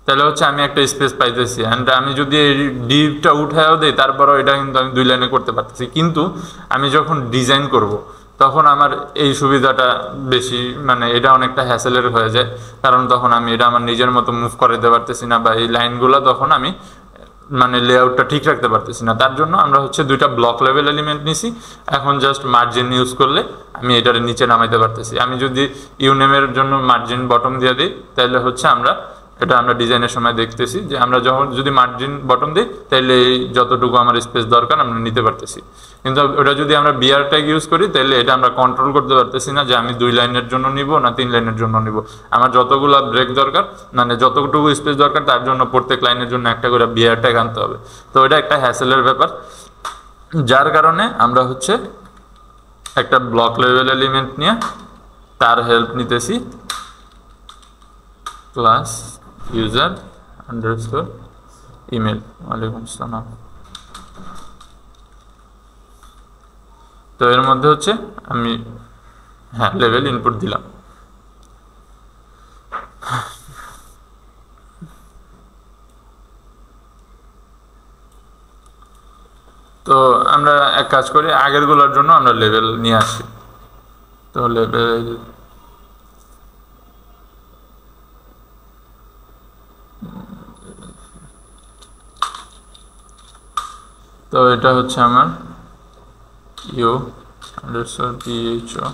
তাহলে হচ্ছে আমি একটা স্পেস পাইতেছি, অ্যান্ড আমি যদি এই ডিভটা উঠায়ও দিই তারপরও এটা কিন্তু আমি দুই লাইনে করতে পারতেছি। কিন্তু আমি যখন ডিজাইন করব তখন আমার এই সুবিধাটা বেশি, মানে এটা অনেকটা হ্যাসেলের হয়ে যায়, কারণ তখন আমি এটা আমার নিজের মতো মুভ করে দিতে পারতেছি না, বা এই লাইনগুলো তখন আমি মানে লেআউটটা ঠিক রাখতে পারতেছি না। তার জন্য আমরা হচ্ছে দুইটা ব্লক লেভেল এলিমেন্ট নিছি। এখন জাস্ট মার্জিন ইউজ করলে আমি এটার নিচে নামাইতে পারতেছি। আমি যদি ইউনেমের জন্য মার্জিন বটম দিয়ে দিই, তাহলে হচ্ছে এটা আমরা ডিজাইনের সময় দেখতেছি যে আমরা যখন যদি মার্জিন বটম দিই তাহলে যতটুকু আমার স্পেস দরকার আমরা নিতে পারতেছি। কিন্তু ওটা যদি আমরা বিআর ট্যাগ ইউজ করি তাহলে এটা আমরা কন্ট্রোল করতে পারতেছি না যে আমি 2 লাইনের জন্য নিব না 3 লাইনের জন্য নিব। আমার যতগুলো ব্রেক দরকার, মানে যতটুকু স্পেস দরকার তার জন্য প্রত্যেক লাইনের জন্য একটা করে বিআর ট্যাগ আনতে হবে। তো এটা একটা হ্যাসেলের ব্যাপার, যার কারণে আমরা হচ্ছে একটা ব্লক লেভেল এলিমেন্ট নিয়ে তার হেল্প নিতেছি, ক্লাস ইউজার আন্ডারস্কোর ইমেল। ওয়ালাইকুম আসসালাম। তো এর মধ্যে হচ্ছে আমি লেভেল ইনপুট দিলাম। তো আমরা এক কাজ করি, আগেরগুলোর জন্য আমরা লেভেল নিয়ে আসি। তো লেভেল তো এটা হচ্ছে আমার ইউ আন্ডারস্কোর PHO।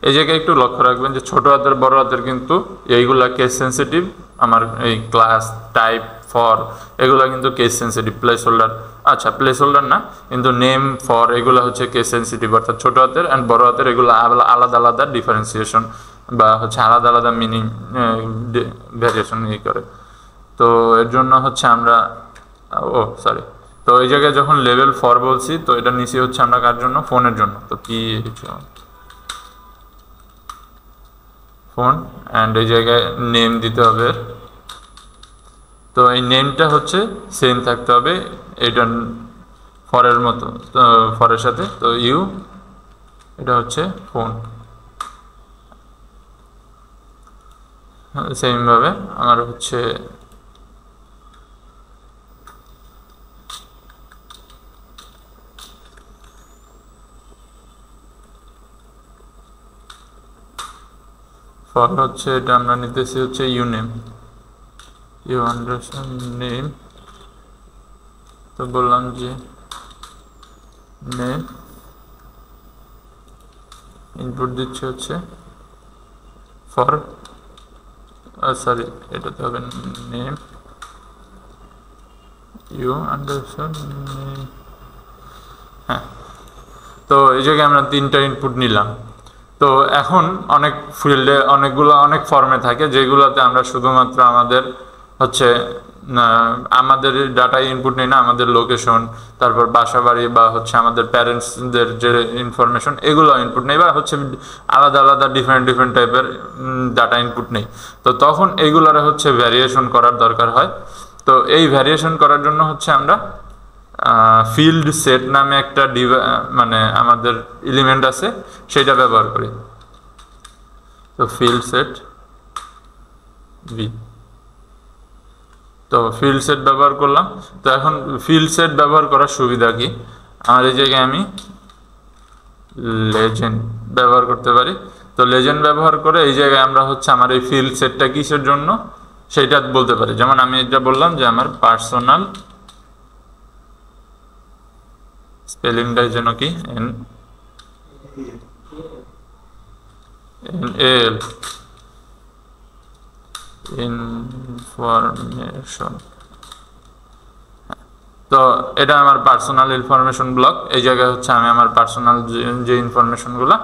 এই জায়গায় একটু লক্ষ্য রাখবেন যে ছোট হাতের বড় হাতের কিন্তু এইগুলা কেস সেন্সিটিভ। আমার এই ক্লাস টাইপ ফর এগুলা কিন্তু কেস সেন্সিটিভ। প্লেস হোল্ডার, আচ্ছা প্লেস হোল্ডার না, কিন্তু নেম ফর এগুলো হচ্ছে কেস সেন্সিটিভ, অর্থাৎ ছোট হাতের অ্যান্ড বড় হাতের এগুলো আলাদা আলাদা ডিফারেন্সিয়েশন বা হচ্ছে আলাদা আলাদা মিনিং ভ্যারিয়েশন করে। তো এর জন্য হচ্ছে আমরা তো এই জায়গায় যখন লেভেল ফর বলছি, তো এটা নিচে হচ্ছে আমরা কার জন্য, ফোনের জন্য। তো PHO ফোন, অ্যান্ড এই জায়গায় নেম দিতে হবে। তো এই নেমটা হচ্ছে সেম থাকতে হবে এটা ফরের মতো, তো ফরের সাথে। তো ইউ, এটা হচ্ছে ফোন। সেমভাবে আমার হচ্ছে ফর হচ্ছে এটা আমরা নিতেছি হচ্ছে ইউনেম, ইউ আন্ডারস্ট্যান্ড নেম। তো বললাম যে নেম, ইনপুট দিচ্ছে হচ্ছে ফর, সরি এটাতে হবে নেম ইউ আন্ডারস্ট্যান্ড নেম। হ্যাঁ, তো এই জায়গায় আমরা 3টা ইনপুট নিলাম। তো এখন অনেক ফিল্ডে অনেক ফর্মে থাকে যেগুলোতে আমরা শুধুমাত্র আমাদের হচ্ছে আমাদের ডাটা ইনপুট নেই না, আমাদের লোকেশন, তারপর বাসা বাড়ি বা হচ্ছে আমাদের প্যারেন্টসদের যে ইনফরমেশন এগুলো ইনপুট নেই, বা হচ্ছে আলাদা আলাদা ডিফারেন্ট টাইপের ডাটা ইনপুট নেই। তো তখন এইগুলোর হচ্ছে ভ্যারিয়েশন করার দরকার হয়। তো এই ভ্যারিয়েশন করার জন্য হচ্ছে আমরা ফিল্ড সেট নামে একটা মানে আমাদের এলিমেন্ট আছে, সেটা ব্যবহার করি। তো ফিল্ড সেট ভি, তো ফিল্ড সেট ব্যবহার করলাম। তো এখন ফিল্ড সেট ব্যবহার করার সুবিধা কি, আমার এই জায়গায় আমি লেজেন্ড ব্যবহার করতে পারি। তো লেজেন্ড ব্যবহার করে এই জায়গায় আমরা হচ্ছে আমার এই ফিল্ড সেটটা কিসের জন্য সেইটা বলতে পারি। যেমন আমি এটা বললাম যে আমার পার্সোনাল, স্পেলিংটা যেন কি এন এল ইনফরমেশন। তো এটা আমার পার্সোনাল ইনফরমেশন ব্লক, এই জায়গায় হচ্ছে আমি আমার পার্সোনাল যে ইনফরমেশনগুলো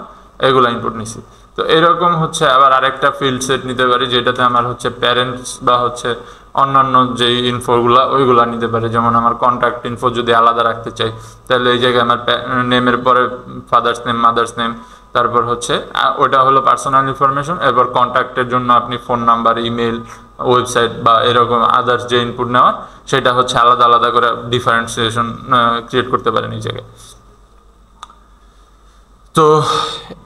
এগুলো ইনপুট নিছি। তো এরকম হচ্ছে আবার আরেকটা ফিল্ড সেট নিতে পারি যেটাতে আমার হচ্ছে প্যারেন্টস বা হচ্ছে অন্যান্য যে ইনফোগুলো ওইগুলো নিতে পারি। যেমন আমার কন্ট্যাক্ট ইনফো যদি আলাদা রাখতে চাই তাহলে এই জায়গায় আমার নেমের পরে ফাদার্স নেম, মাদার্স নেম, তারপর হচ্ছে ওটা হলো পার্সোনাল ইনফরমেশন। এরপর কন্ট্যাক্টের জন্য আপনি ফোন নাম্বার, ইমেল, ওয়েবসাইট বা এরকম আদার্স যে ইনপুট নেওয়া সেটা হচ্ছে আলাদা আলাদা করে ডিফারেন্সিয়েশন ক্রিয়েট করতে পারেন এই জায়গায়। তো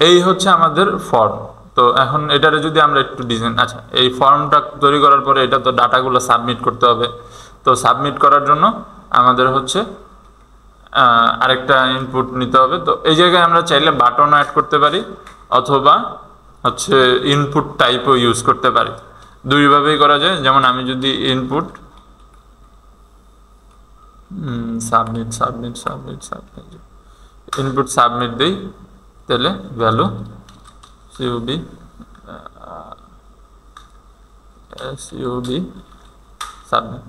এই হচ্ছে আমাদের ফর্ম। তো এখন এটারে যদি আমরা একটু ডিজাইন, আচ্ছা এই ফর্মটা তৈরি করার পরে এটা তো ডাটাগুলো সাবমিট করতে হবে। তো সাবমিট করার জন্য আমাদের হচ্ছে আরেকটা ইনপুট নিতে হবে। তো এই জায়গায় আমরা চাইলে বাটন অ্যাড করতে পারি অথবা হচ্ছে ইনপুট টাইপও ইউজ করতে পারি, দুইভাবেই করা যায়। যেমন আমি যদি input submit submit submit submit input submit দিই তাহলে ভ্যালু সিউবি সাবমিট।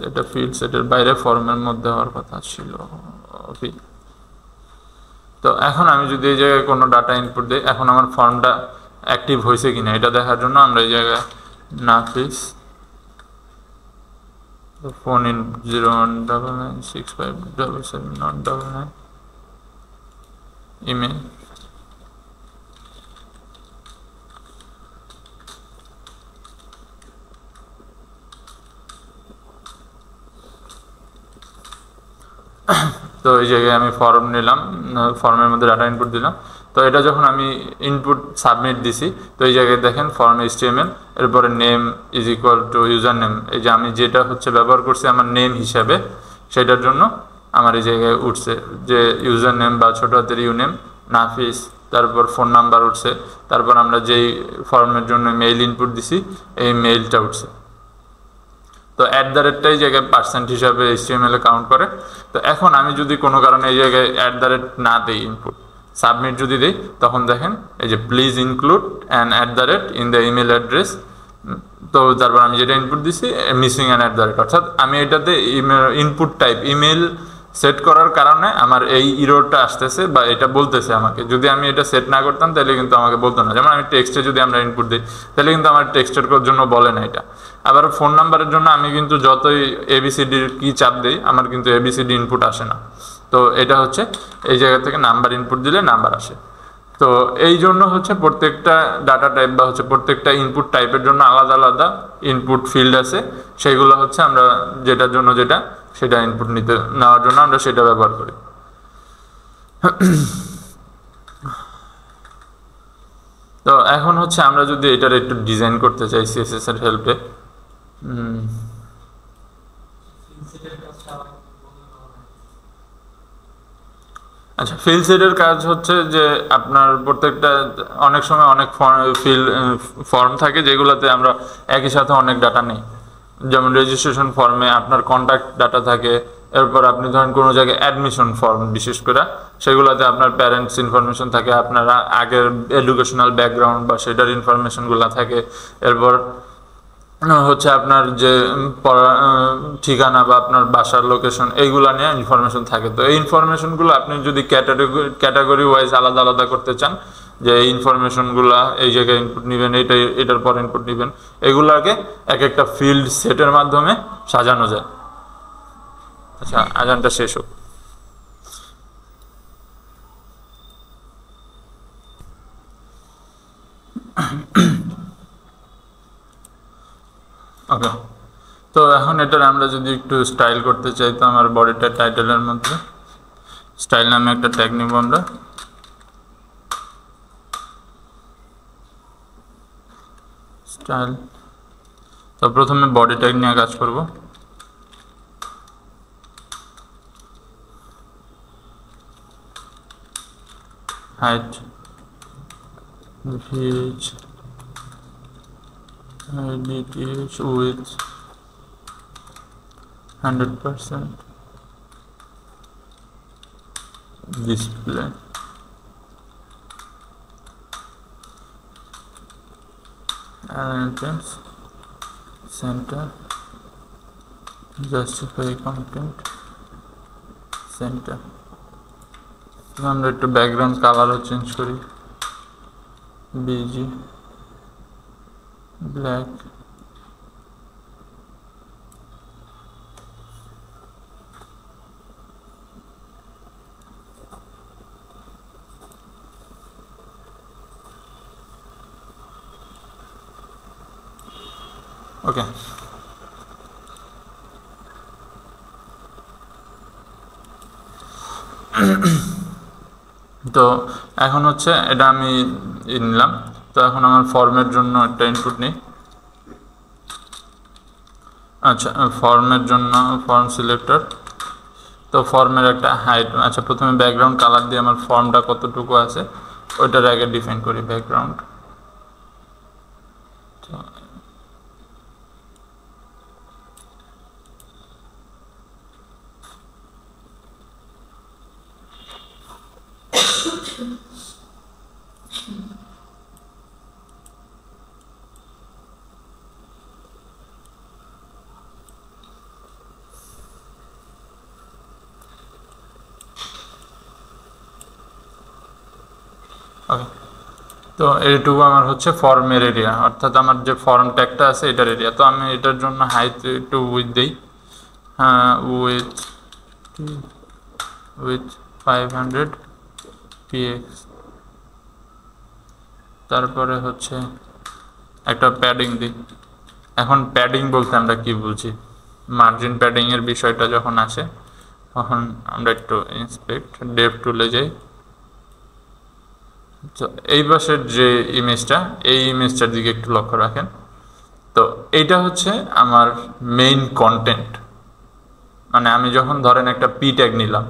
এটা ফিল্ড সেটের বাইরে ফর্মের মধ্যে হওয়ার কথা ছিল। তো এখন আমি যদি এই জায়গায় কোনো ডাটা ইনপুট দিই, এখন আমার ফর্মটা অ্যাক্টিভ হয়েছে কিনা এটা দেখার জন্য আমরা এই জায়গায় নাফিস ফোন ইন 0199657799 ইমেল, তো এই জায়গায় আমি ফর্ম নিলাম, ফর্মের মধ্যে ডাটা ইনপুট দিলাম। তো এটা যখন আমি ইনপুট সাবমিট দিছি তো এই জায়গায় দেখেন ফর্ম HTML, এরপরে name is equal to user name, এই যে আমি যেটা হচ্ছে ব্যবহার করছি আমার নেম হিসাবে সেটার জন্য আমার এই জায়গায় উঠছে যে ইউজার নেম বা ছোটো হাতের ইউনেম নাফিস, তারপর ফোন নাম্বার উঠছে, তারপর আমরা যেই ফর্মের জন্য মেইল ইনপুট দিছি এই মেইলটা উঠছে। তো @টাই জায়গায় পার্সেন্ট হিসাবে HTML এ কাউন্ট করে। তো এখন আমি যদি কোনো কারণে এই জায়গায় @ না দিই ইনপুট, সাবমিট যদি দিই তখন দেখেন এই যে please include an @ in the email address. তো তারপর আমি যেটা ইনপুট দিছি মিসিং অ্যান @, অর্থাৎ আমি এটাতে ইনপুট টাইপ ইমেল সেট করার কারণে আমার এই ইরোরটা আসতেছে বা এটা বলতেছে আমাকে। যদি আমি এটা সেট না করতাম তাহলে কিন্তু আমাকে বলতো না। যেমন আমি টেক্সটে যদি আমরা ইনপুট দিই তাহলে কিন্তু আমার টেক্সটের জন্য বলে না এটা। আবার ফোন নাম্বারের জন্য আমি কিন্তু যতই ABCDর কি চাপ দিই আমার কিন্তু ABCD ইনপুট আসে না। তো এটা হচ্ছে এই জায়গা থেকে নাম্বার ইনপুট দিলে নাম্বার আসে। তো এই জন্য হচ্ছে প্রত্যেকটা ডাটা টাইপ বা হচ্ছে প্রত্যেকটা ইনপুট টাইপের জন্য আলাদা আলাদা ইনপুট ফিল্ড আছে, সেইগুলো হচ্ছে আমরা যেটার জন্য যেটা সেটা ইনপুট নেওয়ার জন্য আমরা সেটা ব্যবহার করি। তো এখন হচ্ছে আমরা যদি এটার একটু ডিজাইন করতে চাই CSS এর হেল্পে, আচ্ছা, ফিল সেটের কাজ হচ্ছে যে আপনার প্রত্যেকটা অনেক সময় অনেক ফর্ম থাকে যেগুলোতে আমরা একই সাথে অনেক ডাটা নেই। যেমন রেজিস্ট্রেশন ফর্মে আপনার কন্ট্যাক্ট ডাটা থাকে, এরপর আপনি ধরেন কোনো জায়গায় অ্যাডমিশন ফর্ম বিশেষ করে সেগুলোতে আপনার প্যারেন্টস ইনফরমেশন থাকে, আপনারা আগের এডুকেশনাল ব্যাকগ্রাউন্ড বা সেটার ইনফরমেশনগুলো থাকে, এরপর হচ্ছে আপনার যে ঠিকানা বা আপনার বাসার লোকেশন এইগুলা নিয়ে ইনফরমেশন থাকে। তো এই ইনফরমেশনগুলো আপনি যদি ক্যাটাগরি ওয়াইজ আলাদা আলাদা করতে চান, যে এই ইনফরমেশনগুলা এই জায়গায় ইনপুট নেবেন, এটার পর ইনপুট নেবেন, এগুলাকে এক একটা ফিল্ড সেটের মাধ্যমে সাজানো যায়। আচ্ছা, আজানটা শেষ হোক। ওকে, তো এখন এটার আমরা যদি একটু স্টাইল করতে চাই, তো আমার বডিটা টাইটেলের মধ্যে স্টাইল নামে একটা ট্যাগ নিব আমরা। স্টাইল, তো প্রথমে বডি ট্যাগ নিয়ে কাজ করব। Height, width, DTH, with 100%, display, alignment, center, justify content, center। আমরা একটু ব্যাকগ্রাউন্ড কালারও চেঞ্জ করি, বিজি ব্ল্যাক। ওকে, তো এখন হচ্ছে এটা আমি নিলাম। তো এখন আমার ফর্মের জন্য একটা ইনপুট নিই। আচ্ছা, ফর্মের জন্য ফর্ম সিলেক্টর, তো ফর্মের একটা হাইট। আচ্ছা, প্রথমে ব্যাকগ্রাউন্ড কালার দিয়ে আমার ফর্মটা কতটুকু আছে ওইটার আগে ডিফাইন করি ব্যাকগ্রাউন্ড। তো ওকে, তো এইটুকু আমার হচ্ছে ফর্মের এরিয়া, অর্থাৎ আমার যে ফর্ম ট্যাগটা আছে এটার এরিয়া। তো আমি এটার জন্য হাইট একটু উইথ দিই, হ্যাঁ উইথ 500 px। তারপরে হচ্ছে একটা প্যাডিং দিই। এখন প্যাডিং বলতে আমরা কি বুঝি, মার্জিন প্যাডিংয়ের বিষয়টা যখন আসে তখন আমরা একটু ইন্সপেক্ট ডেপ টুলে যাই। তো এই পাশের যে ইমেজটা, এই ইমেজটার দিকে একটু লক্ষ্য রাখেন। তো এইটা হচ্ছে আমার মেইন কন্টেন্ট। মানে আমি যখন ধরেন একটা পি ট্যাগ নিলাম,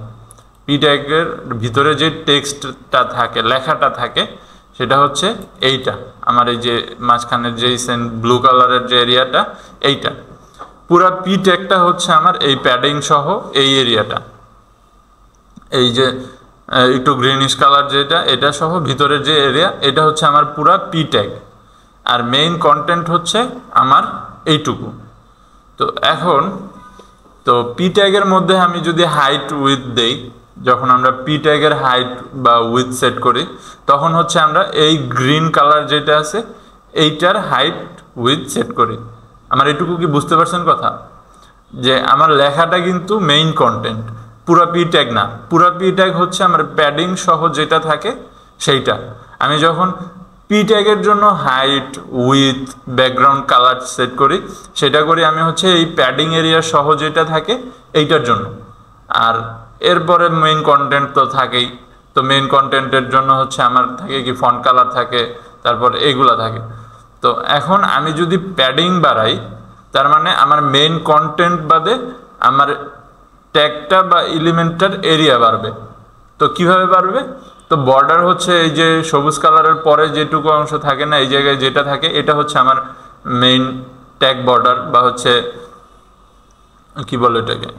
পি ট্যাগের ভিতরে যে টেক্সটটা থাকে, লেখাটা থাকে, সেটা হচ্ছে এইটা। আমার এই যে মাঝখানের যে ব্লু কালারের যে এরিয়াটা, এইটা পুরা পি ট্যাগটা হচ্ছে আমার এই প্যাডিং সহ এই এরিয়াটা। এই যে একটু গ্রিনিশ কালার যেটা, এটা সহ ভিতরের যে এরিয়া, এটা হচ্ছে আমার পুরা পি ট্যাগ। আর মেইন কন্টেন্ট হচ্ছে আমার এইটুকু। তো এখন তো পি ট্যাগের মধ্যে আমি যদি হাইট উইথ দেই, যখন আমরা পি ট্যাগের হাইট বা উইথ সেট করি, তখন হচ্ছে আমরা এই গ্রিন কালার যেটা আছে এইটার হাইট উইথ সেট করি। আমার এটুকু কি বুঝতে পারছেন কথা? যে আমার লেখাটা কিন্তু মেইন কন্টেন্ট, পুরা পি ট্যাগ না। পুরা পি ট্যাগ হচ্ছে আমার প্যাডিং সহ যেটা থাকে সেইটা। আমি যখন পি ট্যাগের জন্য height with background colour set করি, সেটা করি আমি হচ্ছে এই প্যাডিং এরিয়া সহ যেটা থাকে এইটার জন্য। আর এরপরে মেইন কন্টেন্ট তো থাকেই। তো মেইন কন্টেন্টের জন্য হচ্ছে আমার থাকে কি ফন্ট কালার থাকে, তারপর এইগুলা থাকে। তো এখন আমি যদি প্যাডিং বাড়াই, তার মানে আমার মেইন কন্টেন্ট বাদে আমার ট্যাগটা বা এলিমেন্টটার এরিয়া বাড়বে। তো কিভাবে পারবে? তো বর্ডার হচ্ছে এই যে সবুজ কালারের পরে যেটুকু অংশ থাকে না, এই জায়গায় যেটা থাকে এটা হচ্ছে আমার মেইন ট্যাগ বর্ডার, বা হচ্ছে কি বলে এটাকে,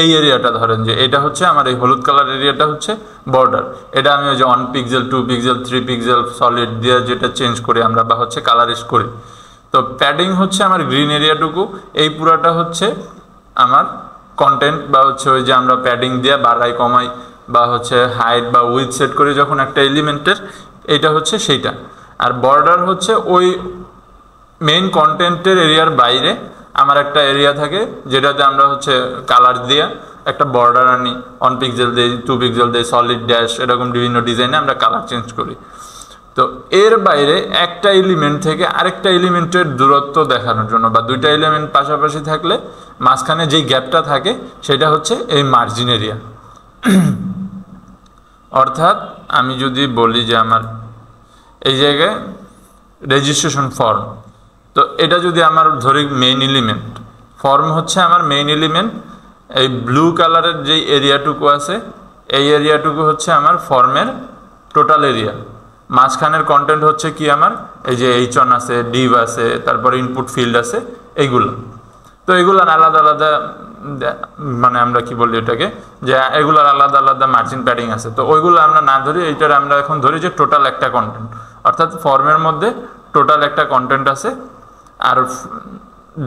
এই এরিয়াটা ধরেন যে এটা হচ্ছে আমার এই হলুদ কালার এরিয়াটা হচ্ছে বর্ডার। এটা আমি ওই যে 1 পিক্সেল 2 পিক্সেল 3 পিক্সেল সলিড দিয়ে যেটা চেঞ্জ করি আমরা, বা হচ্ছে কালারিস্ট করি। তো প্যাডিং হচ্ছে আমার গ্রিন এরিয়াটুকু, এই পুরাটা হচ্ছে আমার কন্টেন্ট, বা হচ্ছে ওই যে আমরা প্যাডিং দিয়ে বাড়াই কমাই বা হচ্ছে হাইট বা উইথ সেট করি যখন একটা এলিমেন্টের, এটা হচ্ছে সেইটা। আর বর্ডার হচ্ছে ওই মেইন কন্টেন্টের এরিয়ার বাইরে আমার একটা এরিয়া থাকে যেটাতে আমরা হচ্ছে কালার দিয়ে একটা বর্ডার আনি, 1 পিক্সেল দিই 2 পিক্সেল দিই সলিড ড্যাশ, এরকম বিভিন্ন ডিজাইনে আমরা কালার চেঞ্জ করি। তো এর বাইরে একটা এলিমেন্ট থেকে আরেকটা এলিমেন্টের দূরত্ব দেখানোর জন্য, বা দুইটা এলিমেন্ট পাশাপাশি থাকলে মাঝখানে যেই গ্যাপটা থাকে সেটা হচ্ছে এই মার্জিন এরিয়া। অর্থাৎ আমি যদি বলি যে আমার এই জায়গায় রেজিস্ট্রেশন ফর্ম, তো এটা যদি আমার ধরি মেইন এলিমেন্ট, ফর্ম হচ্ছে আমার মেইন এলিমেন্ট, এই ব্লু কালারের যেই এরিয়াটুকু আছে এই এরিয়াটুকু হচ্ছে আমার ফর্মের টোটাল এরিয়া। মাঝখানের কন্টেন্ট হচ্ছে কি আমার এই যে H1 আছে, ডিভ আছে, তারপর ইনপুট ফিল্ড আছে, এইগুলো। তো এগুলোর আলাদা আলাদা মানে আমরা কি বলি এটাকে, যে এগুলোর আলাদা আলাদা মার্জিন প্যাডিং আছে। তো ওইগুলো আমরা না ধরি, এইটার আমরা এখন ধরি যে টোটাল একটা কন্টেন্ট, অর্থাৎ ফর্মের মধ্যে টোটাল একটা কন্টেন্ট আছে, আর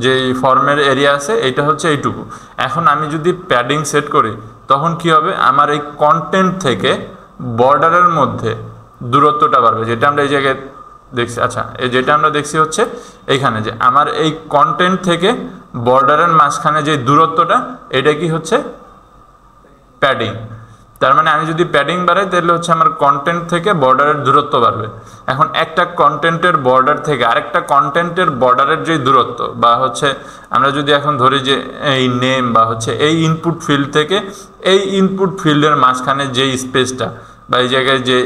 যেই ফর্মের এরিয়া আছে এইটা হচ্ছে এইটুকু। এখন আমি যদি প্যাডিং সেট করি তখন কি হবে, আমার এই কন্টেন্ট থেকে বর্ডারের মধ্যে দূরত্বটা বাড়বে, যেটা আমরা এই জায়গায় দেখছি। আচ্ছা, এই যেটা আমরা দেখছি হচ্ছে এইখানে যে আমার এই কন্টেন্ট থেকে বর্ডারের মাঝখানে যে দূরত্বটা, এটা কি হচ্ছে প্যাডিং। তার মানে আমি যদি প্যাডিং বাড়াই তাহলে হচ্ছে আমার কন্টেন্ট থেকে বর্ডারের দূরত্ব বাড়বে। এখন একটা কন্টেন্টের বর্ডার থেকে আরেকটা কন্টেন্টের বর্ডারের যে দূরত্ব, বা হচ্ছে আমরা যদি এখন ধরি যে এই নেম বা হচ্ছে এই ইনপুট ফিল্ড থেকে এই ইনপুট ফিল্ডের মাঝখানে যে স্পেসটা, বা এই জায়গায় যে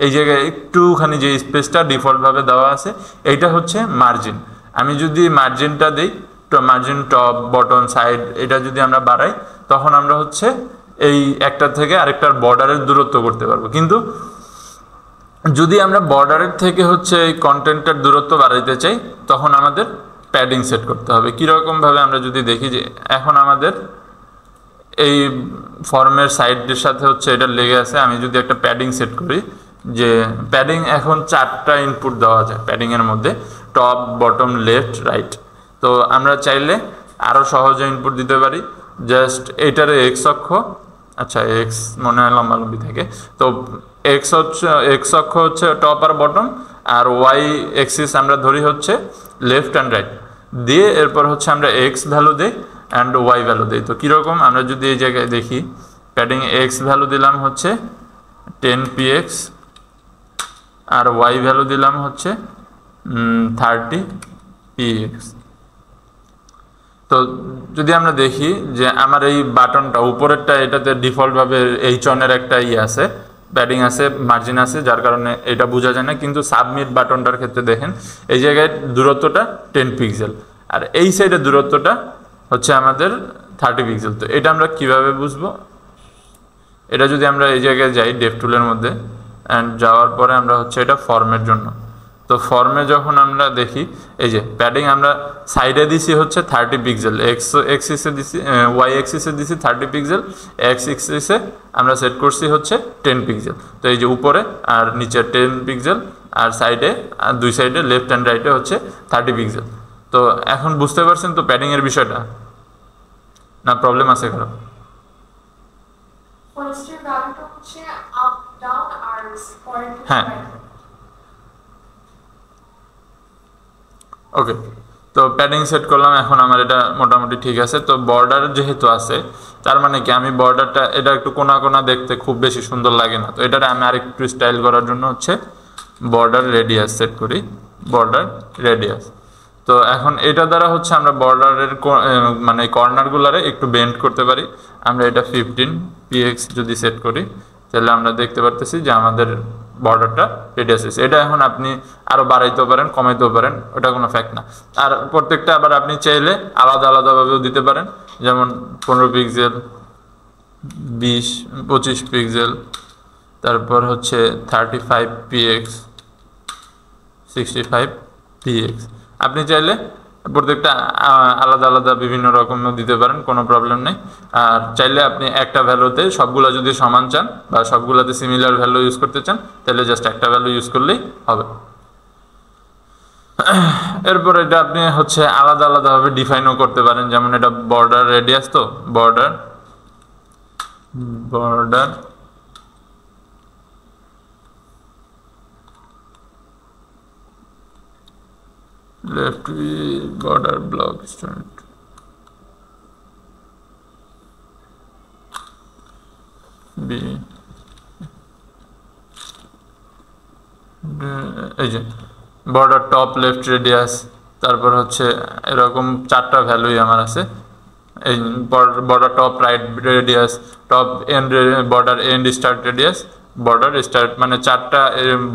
এই জায়গায় একটুখানি যে স্পেসটা ডিফল্টভাবে দেওয়া আছে, এইটা হচ্ছে মার্জিন। আমি যদি মার্জিনটা দিই, তো মার্জিন টপ বটম সাইড এটা যদি আমরা বাড়াই, তখন আমরা হচ্ছে এই একটা থেকে আরেকটার বর্ডারের দূরত্ব করতে পারবো। কিন্তু যদি আমরা বর্ডারের থেকে হচ্ছে এই কন্টেন্টের দূরত্ব বাড়াইতে চাই, তখন আমাদের প্যাডিং সেট করতে হবে। কীরকমভাবে আমরা যদি দেখি যে এখন আমাদের এই ফর্মের সাইডের সাথে হচ্ছে এটা লেগে আছে, আমি যদি একটা প্যাডিং সেট করি, যে প্যাডিং এখন 4টা ইনপুট দেওয়া যায় প্যাডিংয়ের মধ্যে, টপ বটম লেফট রাইট। তো আমরা চাইলে আরও সহজে ইনপুট দিতে পারি, জাস্ট এইটারে এক্স অক্ষ, আচ্ছা এক্স মনে হয় লম্বালম্বি থাকে, তো এক্স অক্ষ হচ্ছে টপ আর বটম, আর ওয়াই এক্সিস আমরা ধরি হচ্ছে লেফট অ্যান্ড রাইট দিয়ে, এরপর হচ্ছে আমরা এক্স ভ্যালু দিই অ্যান্ড ওয়াই ভ্যালু দিই। তো কীরকম আমরা যদি এই জায়গায় দেখি, প্যাডিং এক্স ভ্যালু দিলাম হচ্ছে 10px, আর ওয়াই ভ্যালু দিলাম হচ্ছে 30px। তো যদি আমরা দেখি যে আমার এই বাটনটা উপরেরটা, এটাতে ডিফল্টভাবে H1 এর একটা আছে, প্যাডিং আছে, মার্জিন আছে, যার কারণে এটা বোঝা যায় না। কিন্তু সাবমিট বাটনটার ক্ষেত্রে দেখেন এই জায়গায় দূরত্বটা 10 পিক্সেল, আর এই সাইডের দূরত্বটা হচ্ছে আমাদের 30 পিক্সেল। তো এটা আমরা কিভাবে বুঝবো? এটা যদি আমরা এই জায়গায় যাই ডেভ টুলের মধ্যে, অ্যান্ড যাওয়ার পরে আমরা হচ্ছে এটা ফর্মের জন্য, তো ফর্মে যখন আমরা দেখি এই যে প্যাডিং আমরা সাইডে দিছি হচ্ছে 30 পিক্সেল, এক্স এক্সিসে দিছি, ওয়াই এক্সিসে দিছি 30 পিক্সেল, এক্স এক্সিসে আমরা সেট করছি হচ্ছে 10 পিক্সেল। তো এই যে উপরে আর নিচে 10 পিক্সেল, আর সাইডে আর দুই সাইডে লেফট অ্যান্ড রাইটে হচ্ছে 30 পিক্সেল। তো এখন বুঝতে পারছেন তো প্যাডিংয়ের বিষয়টা, না প্রবলেম আছে কারো? হ্যাঁ, ওকে। তো প্যাডিং সেট করলাম, এখন আমার এটা মোটামুটি ঠিক আছে। তো বর্ডার যেহেতু আছে, তার মানে কি আমি বর্ডারটা এটা একটু কোনা কোনা দেখতে খুব বেশি সুন্দর লাগে না, তো এটারে আমি আরেকটু স্টাইল করার জন্য হচ্ছে বর্ডার রেডিয়াস সেট করি, বর্ডার রেডিয়াস। তো এখন এটা দ্বারা হচ্ছে আমরা বর্ডারের মানে কর্নারগুলারে একটু বেন্ড করতে পারি। আমরা এটা 15px যদি সেট করি, তাহলে আমরা দেখতে পারতেছি যে আমাদের বর্ডারটা রেডিয়াস হয়েছে। এটা এখন আপনি আরও বাড়াইতেও পারেন, কমাইতেও পারেন, ওটা কোনো ফ্যাক্ট না। আর প্রত্যেকটা আবার আপনি চাইলে আলাদা আলাদাভাবেও দিতে পারেন, যেমন 15 পিক্সেল, 25 পিক্সেল, তারপর হচ্ছে 35px, 65px। আপনি চাইলে প্রত্যেকটা আলাদা আলাদা বিভিন্ন রকম দিতে পারেন, কোনো প্রবলেম নেই। আর চাইলে আপনি একটা ভ্যালুতে সবগুলো যদি সমান চান বা সবগুলোতে সিমিলার ভ্যালু ইউজ করতে চান, তাহলে জাস্ট একটা ভ্যালু ইউজ করলেই হবে। এরপর এটা আপনি হচ্ছে আলাদা আলাদাভাবে ডিফাইনও করতে পারেন, যেমন এটা বর্ডার রেডিয়াস, তো border left border block student b, এই যে বর্ডার টপ লেফট রেডিয়াস, তারপর হচ্ছে এরকম 4টা ভ্যালুই আমার আছে। এই border top right radius, top end border end start radius, border start, মানে 4টা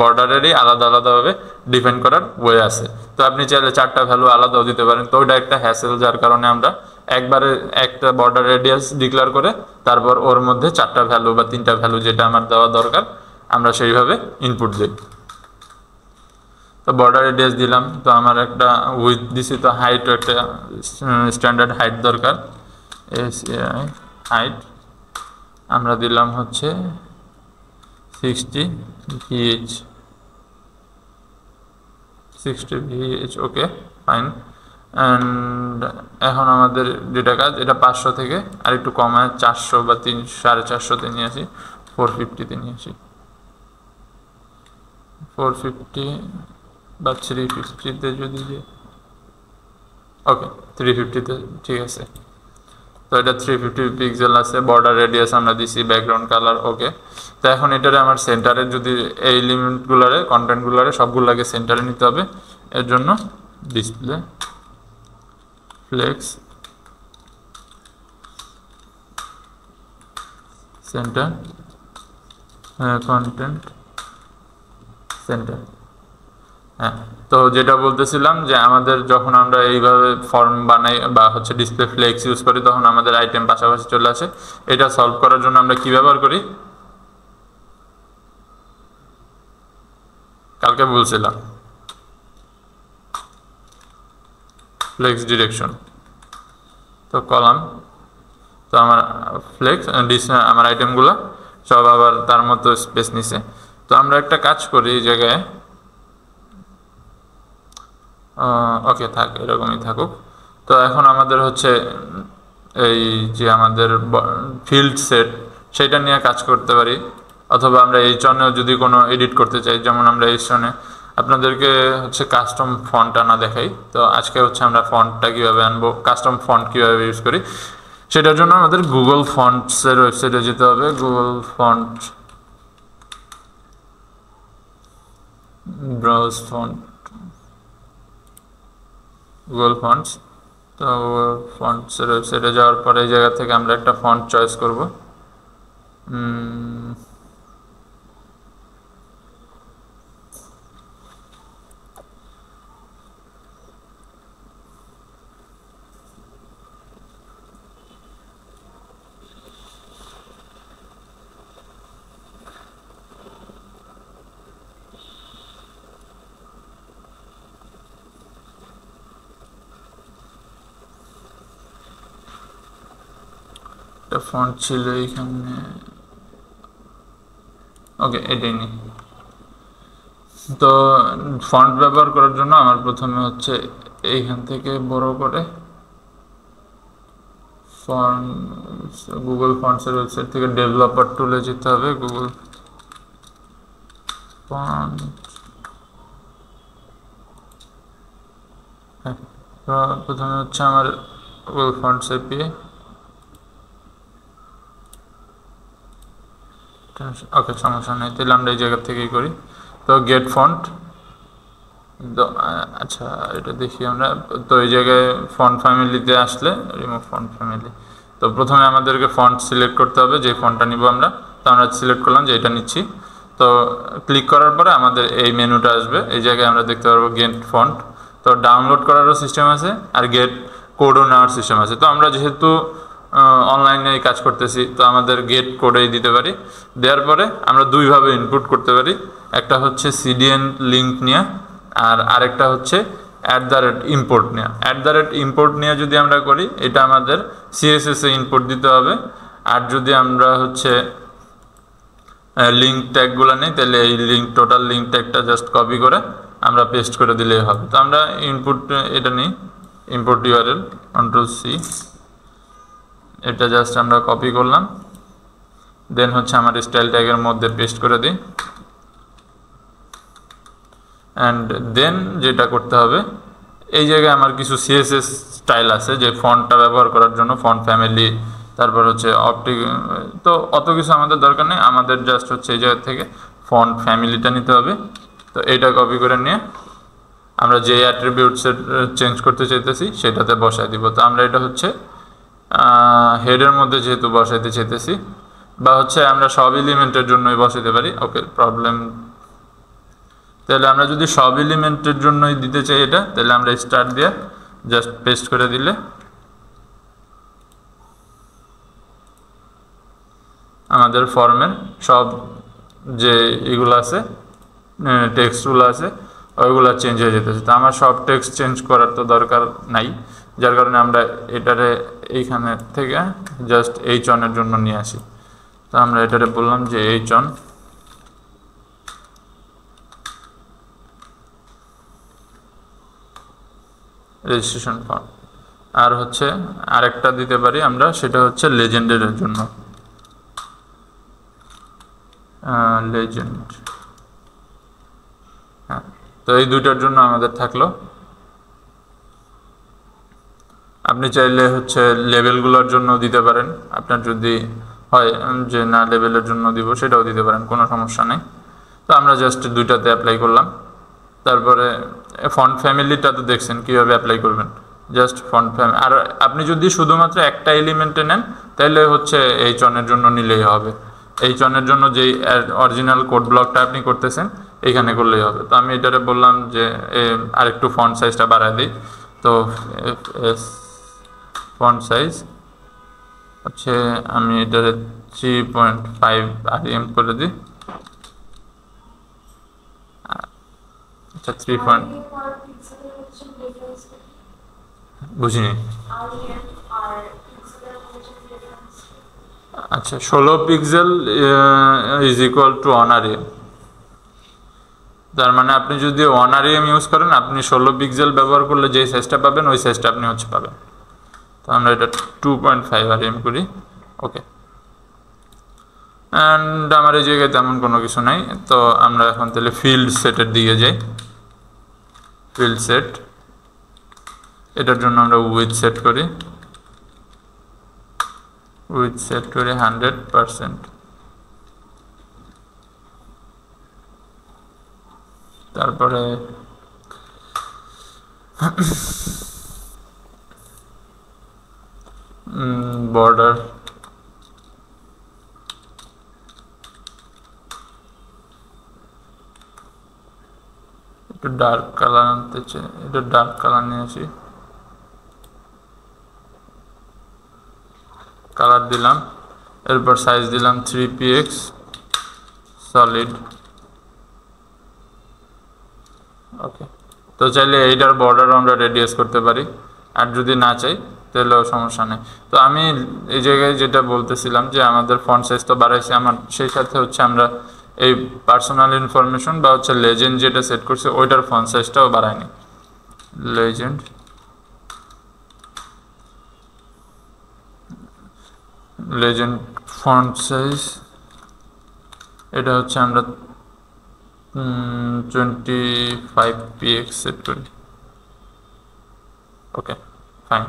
বর্ডারেরই আলাদা আলাদাভাবে ডিফাইন করার ওয়ে আছে। তো আপনি চাইলে 4টা ভ্যালু আলাদাও দিতে পারেন, তো ওইটা একটা হ্যাসেল, যার কারণে আমরা একবারে একটা বর্ডার রেডিয়াস ডিক্লেয়ার করে তারপর ওর মধ্যে 4টা ভ্যালু বা 3টা ভ্যালু যেটা আমার দেওয়া দরকার আমরা সেইভাবে ইনপুট দিই। তো বর্ডার রেডিয়াস দিলাম, তো আমার একটা উইথ দিছি, তো হাইটও একটা স্ট্যান্ডার্ড হাইট দরকার, এসএআই হাইট আমরা দিলাম হচ্ছে 60 VH, 60 VH, okay fine. And এখন আমাদের যেটা কাজ, এটা 500 থেকে আর একটু কমায় 400 বা 450তে নিয়ে আসি, 450তে নিয়ে আসি, 450 বা 350তে যদি যে, ওকে 350তে ঠিক আছে। তো এটা 350 পিক্সেল আছে, বর্ডার রেডিয়াস আমরা দিছি, ব্যাকগ্রাউন্ড কালার ওকে। তো এখন এটারে আমার সেন্টারে যদি এই এলিমেন্টগুলারে কন্টেন্টগুলারে সবগুলোকে সেন্টারে নিতে হবে, এর জন্য display flakes centre content centre. হ্যাঁ, তো যেটা বলতেছিলাম যে আমাদের যখন আমরা এইভাবে ফর্ম বানাই বা হচ্ছে ডিসপ্লে ফ্লেক্স ইউজ করি, তখন আমাদের আইটেম পাশাপাশি চলে আসে। এটা সলভ করার জন্য আমরা কি ব্যবহার করি, কালকে বলছিলাম ফ্লেক্স ডিরেকশন। তো কলাম, তো আমার ফ্লেক্স আমার আইটেমগুলো সব আবার তার মতো স্পেস নিছে। তো আমরা একটা কাজ করি এই জায়গায়, ওকে থাক, এরকমই থাকুক। তো এখন আমাদের হচ্ছে এই যে আমাদের ফিল্ড সেট, সেটা নিয়ে কাজ করতে পারি, অথবা আমরা এই জন্যও যদি কোনো এডিট করতে চাই, যেমন আমরা এই জন্য আপনাদেরকে হচ্ছে কাস্টম ফন্ট আনা দেখাই। তো আজকে হচ্ছে আমরা ফন্টটা কীভাবে আনবো, কাস্টম ফন্ট কীভাবে ইউজ করি, সেটার জন্য আমাদের গুগল ফন্টসের ওয়েবসাইটে যেতে হবে, Google font, browse font, Google fonts. তো ফন্টসের ওয়েবসাইটে যাওয়ার পরে এই জায়গা থেকে আমরা একটা ফন্ট চয়েস করব। ফন্ট ছিল এইখানে, ওকে এটাই নেই। তো ফন্ট ব্যবহার করার জন্য আমার প্রথমে হচ্ছে এইখান থেকে বড় করে ফন্ট, গুগল ফন্টসের ওয়েবসাইট থেকে ডেভেলপার টুলে যেতে হবে, গুগল ফন্ট। হ্যাঁ, প্রথমে হচ্ছে আমার গুগল ফন্টস এপিআই, ওকে সমস্যা নেই, তাহলে আমরা এই জায়গা থেকেই করি। তো গেট ফন্ট, আচ্ছা এটা দেখি আমরা, তো এই জায়গায় ফন্ট ফ্যামিলিতে আসলে রিমুভ ফন্ট ফ্যামিলি, তো প্রথমে আমাদেরকে ফন্ট সিলেক্ট করতে হবে, যে ফন্টটা নিব আমরা। তো আমরা সিলেক্ট করলাম যে এটা নিচ্ছি। তো ক্লিক করার পরে আমাদের এই মেনুটা আসবে, এই জায়গায় আমরা দেখতে পারবো গেট ফন্ট। তো ডাউনলোড করারও সিস্টেম আছে আর গেট কোডও নেওয়ার সিস্টেম আছে। তো আমরা যেহেতু অনলাইনে কাজ করতেছি, তো আমাদের গেট কোডেই দিতে পারি। দেওয়ার পরে আমরা দুইভাবে ইনপুট করতে পারি, একটা হচ্ছে সিডিএন লিঙ্ক নিয়ে, আর আরেকটা হচ্ছে @ইম্পোর্ট নিয়ে। @ইম্পোর্ট নিয়ে যদি আমরা করি, এটা আমাদের সিএসএসে ইনপুট দিতে হবে। আর যদি আমরা হচ্ছে লিঙ্ক ট্যাগগুলো নেই, তাহলে এই টোটাল লিঙ্ক ট্যাগটা জাস্ট কপি করে আমরা পেস্ট করে দিলেই হবে। তো আমরা ইনপুট এটা নিই, ইম্পোর্ট ইউআরএল Ctrl+C, এটা জাস্ট আমরা কপি করলাম, দেন হচ্ছে আমার স্টাইল ট্যাগের মধ্যে পেস্ট করে দিই। অ্যান্ড দেন যেটা করতে হবে, এই জায়গায় আমার কিছু সিএসএস স্টাইল আছে যে ফন্টটা ব্যবহার করার জন্য, ফন্ট ফ্যামিলি, তারপর হচ্ছে অপটিক, তো অত কিছু আমাদের দরকার নেই, আমাদের জাস্ট হচ্ছে এই জায়গা থেকে ফন্ট ফ্যামিলিটা নিতে হবে। তো এটা কপি করে নিয়ে আমরা যে অ্যাট্রিবিউটসের চেঞ্জ করতে চাইতেছি সেটাতে বসাই দিব। তো আমরা এটা হচ্ছে হেডের মধ্যে যেহেতু বসাইতে চাইতেছি, বা হচ্ছে আমরা সব এলিমেন্টের জন্যই বসাইতে পারি, ওকে প্রবলেম। তাহলে আমরা যদি সব এলিমেন্টের জন্যই দিতে চাই এটা, তাহলে আমরা স্টার্ট দিয়ে জাস্ট পেস্ট করে দিলে আমাদের ফর্মের সব যে এগুলো আছে, টেক্সটগুলো আছে, ওইগুলো চেঞ্জ হয়ে যেতেছে। তো আমার সব টেক্সট চেঞ্জ করার তো দরকার নাই, যার কারণে আমরা এটারে এইখানে থেকে জাস্ট এইচনের জন্য নিয়ে আসি। তো আমরা এটারে বললাম যে এইচন, রেজিস্ট্রেশন ফর্ম। আর হচ্ছে আরেকটা দিতে পারি আমরা, সেটা হচ্ছে লেজেন্ডের জন্য, লেজেন্ড। হ্যাঁ, তো এই দুইটার জন্য আমাদের থাকলো। আপনি চাইলে হচ্ছে লেভেলগুলোর জন্য দিতে পারেন, আপনার যদি হয় যে না লেভেলের জন্য দিব, সেটাও দিতে পারেন, কোনো সমস্যা নেই। তো আমরা জাস্ট দুইটাতে অ্যাপ্লাই করলাম। তারপরে ফন্ট ফ্যামিলিটা তো দেখছেন কীভাবে অ্যাপ্লাই করবেন, জাস্ট ফন্ট ফ্যামিলি। আর আপনি যদি শুধুমাত্র একটা এলিমেন্টে নেন, তাহলে হচ্ছে এইচনের জন্য নিলেই হবে। এইচনের জন্য যেই অরিজিনাল কোড ব্লকটা আপনি করতেছেন এইখানে করলেই হবে। তো আমি এটারে বললাম যে আরেকটু ফন্ট সাইজটা বাড়ায় দিই। তো ফন্ট সাইজ হচ্ছে আমি এটারে 3.5 REM করে দিই। আচ্ছা 3. বুঝিনি। আচ্ছা 16 pixel is equal to 1 REM। তার মানে আপনি যদি 1 REM ইউজ করেন, আপনি 16 পিক্সেল ব্যবহার করলে যে সাইজটা পাবেন ওই সাইজটা আপনি হচ্ছে পাবেন। তো আমরা এটা 2.5 REM করি, ওকে। অ্যান্ড আমার এই জায়গায় তেমন কোনো কিছু নাই। তো আমরা এখন তাহলে ফিল্ড সেটের দিকে যাই। ফিল্ড সেট, এটার জন্য আমরা উইথ সেট করি, উইথ সেট করি 100%। তারপরে বর্ডার, একটু ডার্ক কালার আনতে চাই, এটা ডার্ক কালার নিয়ে আসি, কালার দিলাম। এরপর সাইজ দিলাম 3px সলিড, ওকে। তো চাইলে এইটার বর্ডার আমরা রেডিয়াস করতে পারি, আর যদি না চাই তাহলেও সমস্যা নেই। তো আমি এই জায়গায় যেটা বলতেছিলাম যে আমাদের ফন্ট সাইজ তো বাড়াইছে, আমার সেই সাথে হচ্ছে আমরা এই পার্সোনাল ইনফরমেশন বা হচ্ছে লেজেন্ড যেটা সেট করছে ওইটার ফন্ট সাইজটাও বাড়ায়নি। লেজেন্ড, লেজেন্ড ফন্ট সাইজ এটা হচ্ছে আমরা 25px সেট করি, ওকে ফাইন।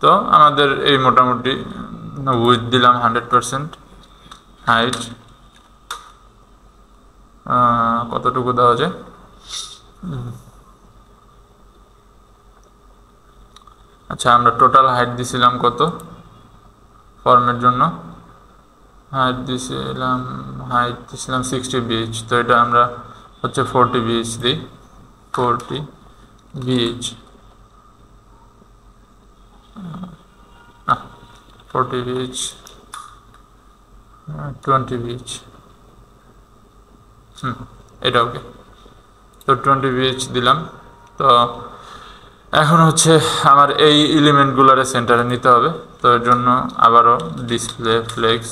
তো আমাদের এই মোটামুটি উইথ দিলাম 100%, হাইট কতটুকু দেওয়া যায়, আচ্ছা আমরা টোটাল হাইট দিছিলাম কত ফর্মের জন্য, হাইট দিছিলাম 60 BH। তো এটা আমরা হচ্ছে 40 BH দিই, 40 BH 40 পিচ 20 পিচ এটা ওকে। তো 20 পিচ দিলাম। তো এখন হচ্ছে আমার এই এলিমেন্টগুলোরে সেন্টারে নিতে হবে। তো এর জন্য আবারও display flex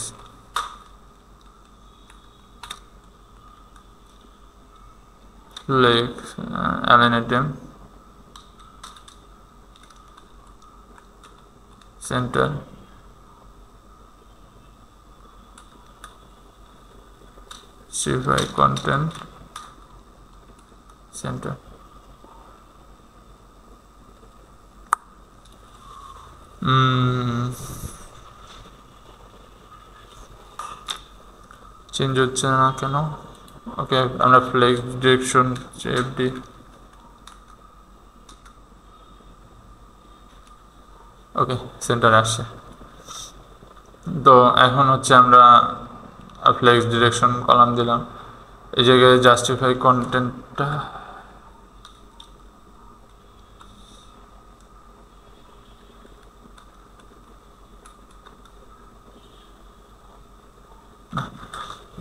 align item centre justify content centre. Change হচ্ছে না কেন? ওকে, আমরা flex direction FD okay centre আসছে। তো এখন হচ্ছে আমরা ফ্লেক্স ডিরেকশন কলাম দিলাম। এই জায়গায় জাস্টিফাই কন্টেন্টটা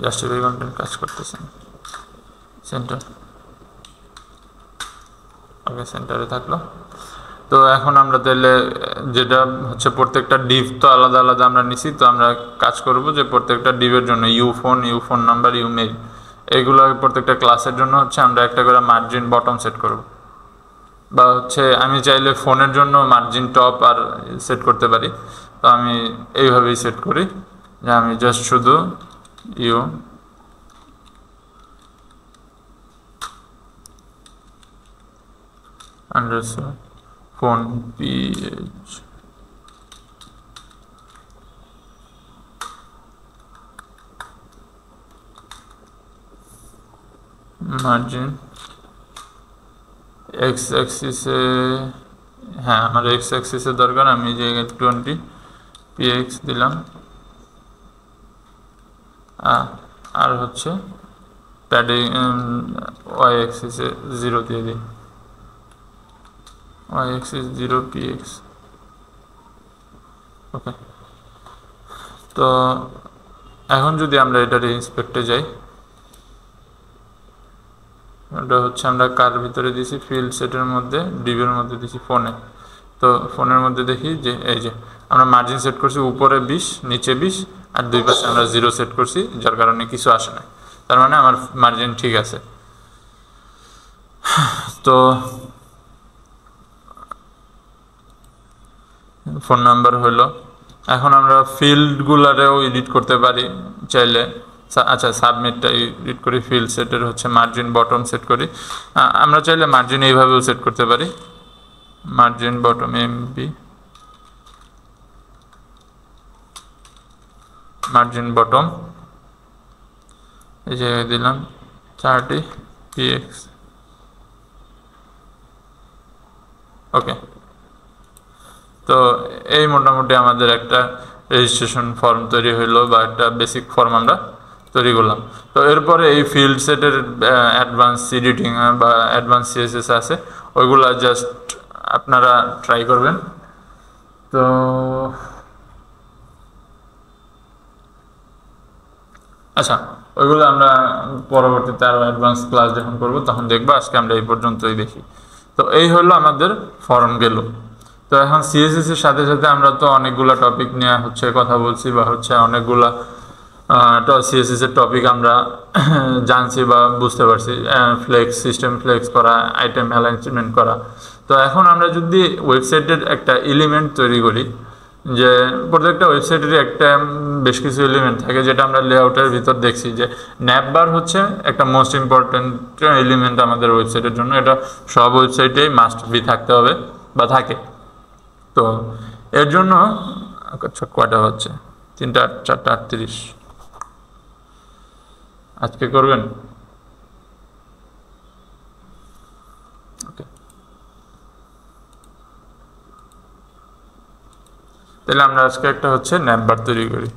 জাস্টিফাই কন্টেন্ট কাজ করতেছে সেন্টার। ওকে সেন্টারে থাকলো। তো এখন আমরা তাহলে যেটা হচ্ছে প্রত্যেকটা ডিভ তো আলাদা আলাদা আমরা নিছি। তো আমরা কাজ করব যে প্রত্যেকটা ডিভের জন্য ইউ ফোন নাম্বার মেইল এগুলো প্রত্যেকটা ক্লাসের জন্য হচ্ছে আমরা একটা করে মার্জিন বটম সেট করব। বা হচ্ছে আমি চাইলে ফোনের জন্য মার্জিন টপ আর সেট করতে পারি। তো আমি এইভাবেই সেট করি যে আমি জাস্ট শুধু U underscore phone PH margin X অ্যাক্সিসে, হ্যাঁ আমার এক্স অ্যাক্সিসের দরকার, আমি যে 20 পিএক্স দিলাম। আর হচ্ছে প্যাডিং ওয়াই অ্যাক্সিসে 0 দিয়ে দিই, ওয়াই অ্যাক্সিস 0 পিএক্স। ওকে, তো এখন যদি আমরা এটার ইন্সপেক্টে যাই, এটা হচ্ছে আমরা কার ভিতরে দিছি ফিল্ড সেটের মধ্যে ডিভের মধ্যে দিছি ফোনে। তো ফোনের মধ্যে দেখি যে এই যে আমরা মার্জিন সেট করছি উপরে 20 নিচে 20 আর দুই পাশে আমরা 0 সেট করছি, যার কারণে কিছু আসে না। তার মানে আমার মার্জিন ঠিক আছে। তো ফোন নাম্বার হলো। এখন আমরা ফিল্ডগুলারেও এডিট করতে পারি চাইলে। আচ্ছা সাবমিটটা এডিট করি, ফিল্ড সেটের হচ্ছে মার্জিন বটম সেট করি। আমরা চাইলে মার্জিন এইভাবেও সেট করতে পারি, margin bottom MB, margin bottom এই জায়গায় দিলাম 30 পিএক্স। ওকে, তো এই মোটামুটি আমাদের একটা রেজিস্ট্রেশন ফর্ম তৈরি হইলো বা একটা বেসিক ফর্ম আমরা তৈরি করলাম। তো এরপরে এই ফিল্ড সেটের অ্যাডভান্স এডিটিং বা অ্যাডভান্স সিএসএস আছে, ওইগুলা জাস্ট আপনারা ট্রাই করবেন। তো আচ্ছা, ওইগুলো আমরা পরবর্তীতে আরও অ্যাডভান্স ক্লাস যখন করবো তখন দেখবো। আজকে আমরা এই পর্যন্তই দেখি। তো এই হলো আমাদের ফর্ম গেল। তো এখন সিএসএস এর সাথে সাথে আমরা তো অনেকগুলা টপিক নিয়ে হচ্ছে কথা বলছি বা হচ্ছে অনেকগুলা সিএসএস এর টপিক আমরা জানছি বা বুঝতে পারছি। ফ্লেক্স সিস্টেম ফ্লেক্স করা, আইটেম অ্যালাইনমেন্ট করা। তো এখন আমরা যদি ওয়েবসাইটের একটা এলিমেন্ট তৈরি করি, যে প্রত্যেকটা ওয়েবসাইটেরই একটা বেশ কিছু এলিমেন্ট থাকে, যেটা আমরা লেআউটের ভিতর দেখছি যে ন্যাপবার হচ্ছে একটা মোস্ট ইম্পর্টেন্ট এলিমেন্ট আমাদের ওয়েবসাইটের জন্য। এটা সব ওয়েবসাইটেই মাস্ট বি থাকতে হবে বা থাকে। তো এর জন্য কয়টা হচ্ছে 3টা 4টা 38 আজকে করবেন। ওকে, তাহলে আমরা আজকে একটা হচ্ছে ন্যাপবার তৈরি করি।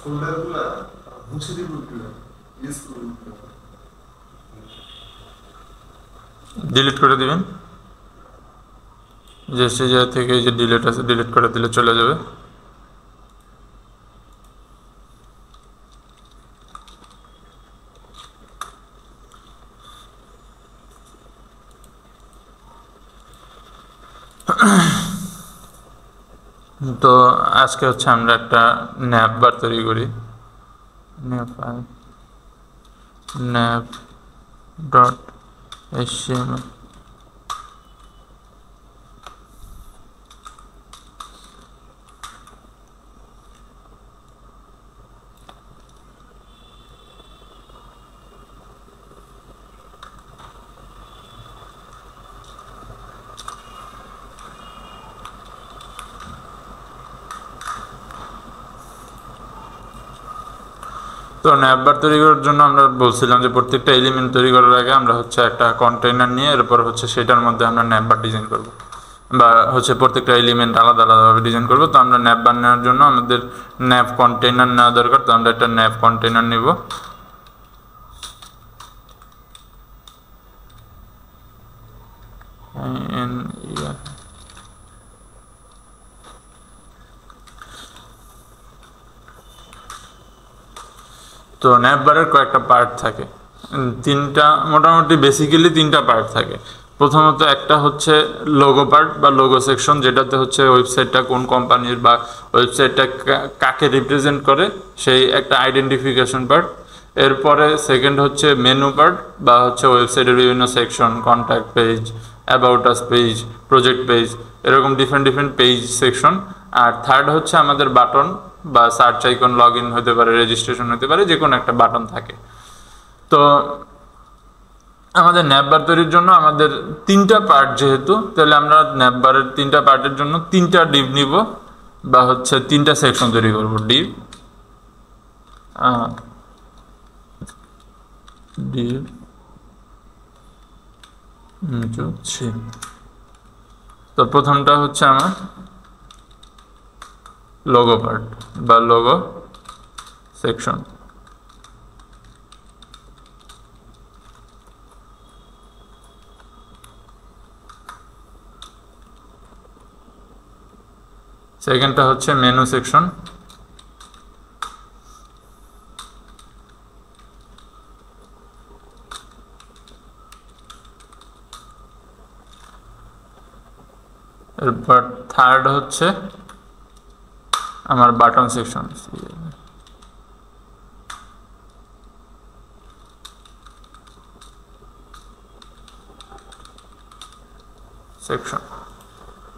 ফোল্ডারগুলো মুছে দিব কিভাবে? ইউজ করব ডিলিট করে দিবেন, যে সে জায়গা থেকে এই যে ডিলিট আছে ডিলিট করে দিলে চলে যাবে। তো আজকে হচ্ছে আমরা একটা ন্যাপ বার তৈরি করি, ন্যাপ ডট HTML। তো ন্যাপবার তৈরি করার জন্য আমরা বলছিলাম যে প্রত্যেকটা এলিমেন্ট তৈরি করার আগে আমরা হচ্ছে একটা কন্টেইনার নিয়ে এরপর হচ্ছে সেটার মধ্যে আমরা ন্যাপবার ডিজাইন করব, বা হচ্ছে প্রত্যেকটা এলিমেন্ট আলাদা আলাদাভাবে ডিজাইন করব। তো আমরা ন্যাপবার নেওয়ার জন্য আমাদের ন্যাপ কন্টেইনার নেওয়া দরকার। তো আমরা একটা ন্যাপ কন্টেইনার নিব। তো ন্যাপবারের কয়েকটা পার্ট থাকে, তিনটা মোটামুটি বেসিক্যালি তিনটা পার্ট থাকে। প্রথমত একটা হচ্ছে লোগো পার্ট বা লোগো সেকশন, যেটাতে হচ্ছে ওয়েবসাইটটা কোন কোম্পানির বা ওয়েবসাইটটা কাকে রিপ্রেজেন্ট করে সেই একটা আইডেন্টিফিকেশন পার্ট। এরপরে সেকেন্ড হচ্ছে মেনু পার্ট বা হচ্ছে ওয়েবসাইটের বিভিন্ন section, contact page, about us page, project page, এরকম ডিফারেন্ট ডিফারেন্ট পেজ সেকশন। আর থার্ড হচ্ছে আমাদের বাটন বা সার্চ আইকন, লগ ইন হতে পারে, রেজিস্ট্রেশন হতে পারে, যে কোনো একটা বাটন থাকে। তো আমাদের ন্যাপবার তৈরির জন্য আমাদের তিনটা পার্ট যেহেতু, তাহলে আমরা ন্যাপবারের তিনটা পার্টের জন্য তিনটা ডিভ নিব বা হচ্ছে তিনটা সেকশন তৈরি করব। ডিভ ডিভ তো প্রথমটা হচ্ছে আমার লোগো পার্ট বা লোগো সেকশন। সেকেন্ডটা হচ্ছে মেনু সেকশন। এরপর থার্ড হচ্ছে আমার বাটন সেকশন।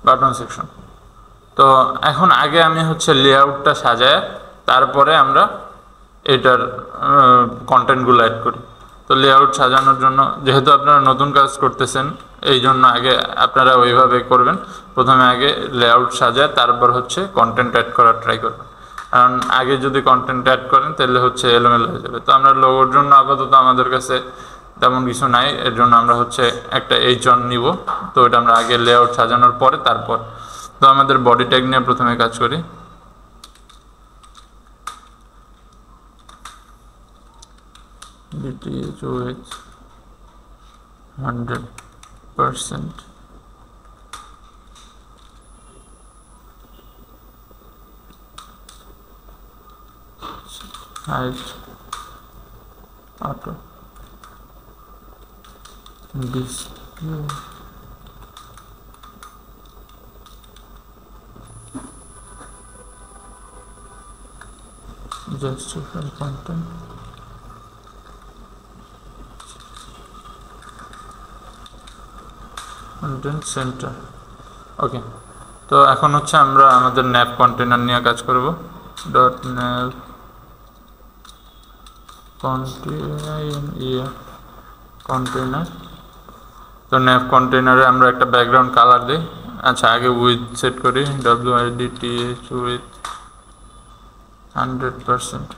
Button section. তো এখন আগে আমি হচ্ছে লেআউটটা সাজায় তারপরে আমরা এটার কন্টেন্টগুলো অ্যাড করি। তো লেআউট সাজানোর জন্য যেহেতু আপনারা নতুন কাজ করতেছেন, এই জন্য আগে আপনারা ওইভাবে করবেন। প্রথমে আগে লেআউট সাজায় তারপর হচ্ছে কন্টেন্ট অ্যাড করার ট্রাই করবেন, কারণ আগে যদি কন্টেন্ট অ্যাড করেন তাহলে হচ্ছে এলোমেলো হয়ে যাবে। তো আমরা লোগোর জন্য আপাতত আমাদের কাছে তেমন কিছু নাই, এর জন্য আমরা হচ্ছে একটা H1 নিব। তো এটা আমরা আগে লেআউট সাজানোর পরে তারপর। তো আমাদের বডি ট্যাগ নিয়ে প্রথমে কাজ করি। DTH 100%, height auto, display, justify content, content center। ওকে, তো এখন হচ্ছে আমরা আমাদের ন্যাপ কন্টেনার নিয়ে কাজ করব। Dot nap container. তো ন্যাপ কন্টেনারে আমরা একটা ব্যাকগ্রাউন্ড কালার দিই। আচ্ছা, আগে উইথ সেট করি, WIDTH with 100%,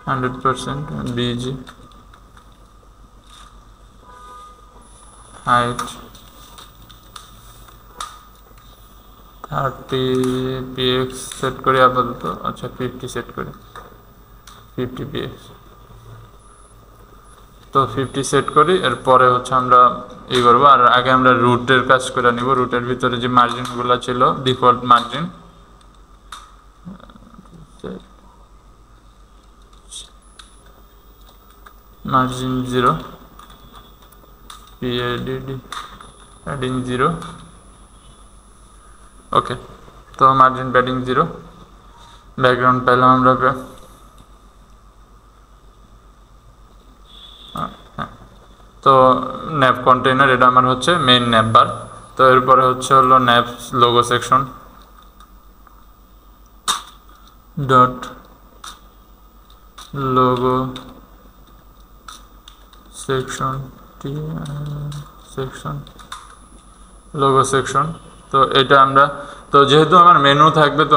100% BG, height 30px set করি আপাতত, আচ্ছা 50 সেট করি, 50px। তো 50 সেট করি, এরপরে হচ্ছে আমরা ই করবো। আর আগে আমরা রুটের কাজ করে নিব। রুটের ভিতরে যে মার্জিনগুলো ছিল ডিফল্ট মার্জিন, মার্জিন 0, padding 0, ওকে। তো মার্জিন প্যাডিং 0, ব্যাকগ্রাউন্ড পেলাম আমরা। তো ন্যাপ কন্টেইনার, এটা আমার হচ্ছে মেইন ন্যাপ বার। তো এরপরে হচ্ছে হলো nap logo section dot logo section logo section. তো এটা আমরা, তো যেহেতু আমার মেনু থাকবে, তো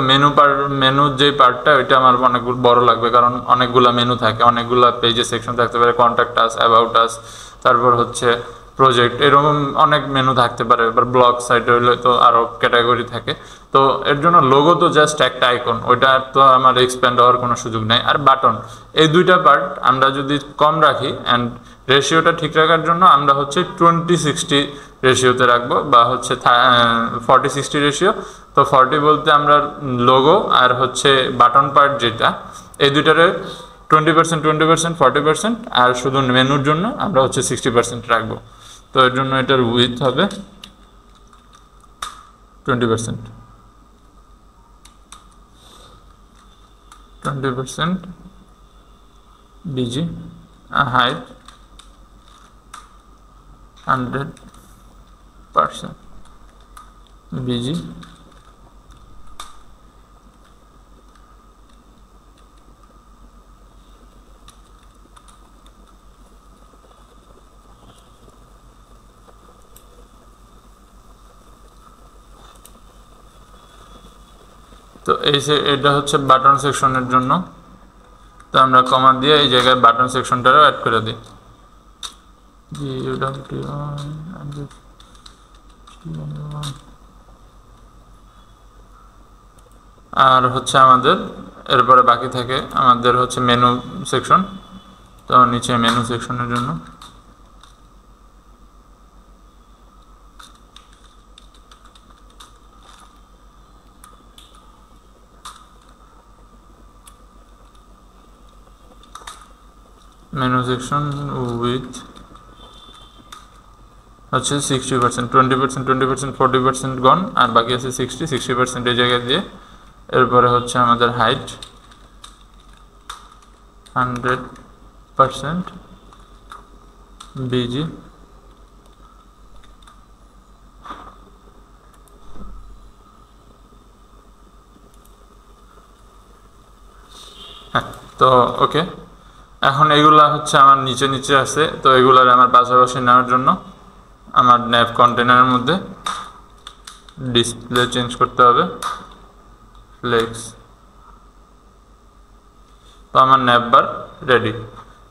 মেনুর যে পার্টটা ওইটা আমার অনেক বড় লাগবে, কারণ অনেকগুলা মেনু থাকে, অনেকগুলা পেজে সেকশন থাকতে পারে, কন্ট্যাক্ট আস, অ্যাবাউট আস, তারপর হচ্ছে প্রজেক্ট, এরকম অনেক মেনু থাকতে পারে। এবার ব্লগ সাইটে হইলে তো আরও ক্যাটাগরি থাকে। তো এর জন্য লোগো তো জাস্ট একটা আইকন, ওইটা তো আমার এক্সপ্যান্ড হওয়ার কোনো সুযোগ নেই। আর বাটন, এই দুইটা পার্ট আমরা যদি কম রাখি, অ্যান্ড রেশিওটা ঠিক রাখার জন্য আমরা হচ্ছে 20-60 রেশিওতে রাখবো, বা হচ্ছে 40-60 রেশিও। তো 40 বলতে আমরা লোগো আর হচ্ছে বাটন পার্ট যেটা, এই দুইটারে 20%, 40%, আর শুধু মেনুর জন্য আমরা হচ্ছে 60% রাখবো। তো এর জন্য এটার উইথ হবে 20%, 20% BG, হাইট 100% BG। তো এটা হচ্ছে বাটন সেকশনের জন্য। তো আমরা কমা দিয়ে এই জায়গায় বাটন সেকশনটারও অ্যাড করে দিই। আর হচ্ছে আমাদের এরপরে বাকি থাকে আমাদের হচ্ছে মেনু সেকশন। তো নিচে মেনু সেকশনের জন্য মেনু সেকশন উইথ হচ্ছে 60%, 20%, 40% গন, আর বাকি আছে 60% এই জায়গায় দিয়ে। এরপরে হচ্ছে আমাদের হাইট 100% BG। হ্যাঁ, তো ওকে। এখন এগুলা হচ্ছে আমার নিচে নিচে আছে। তো এগুলার আমার পাশাপাশি নেওয়ার জন্য আমার ন্যাপ কন্টেনারের মধ্যে ডিসপ্লে চেঞ্জ করতে হবে, ফ্লেক্স। তো আমার ন্যাপ বার রেডি।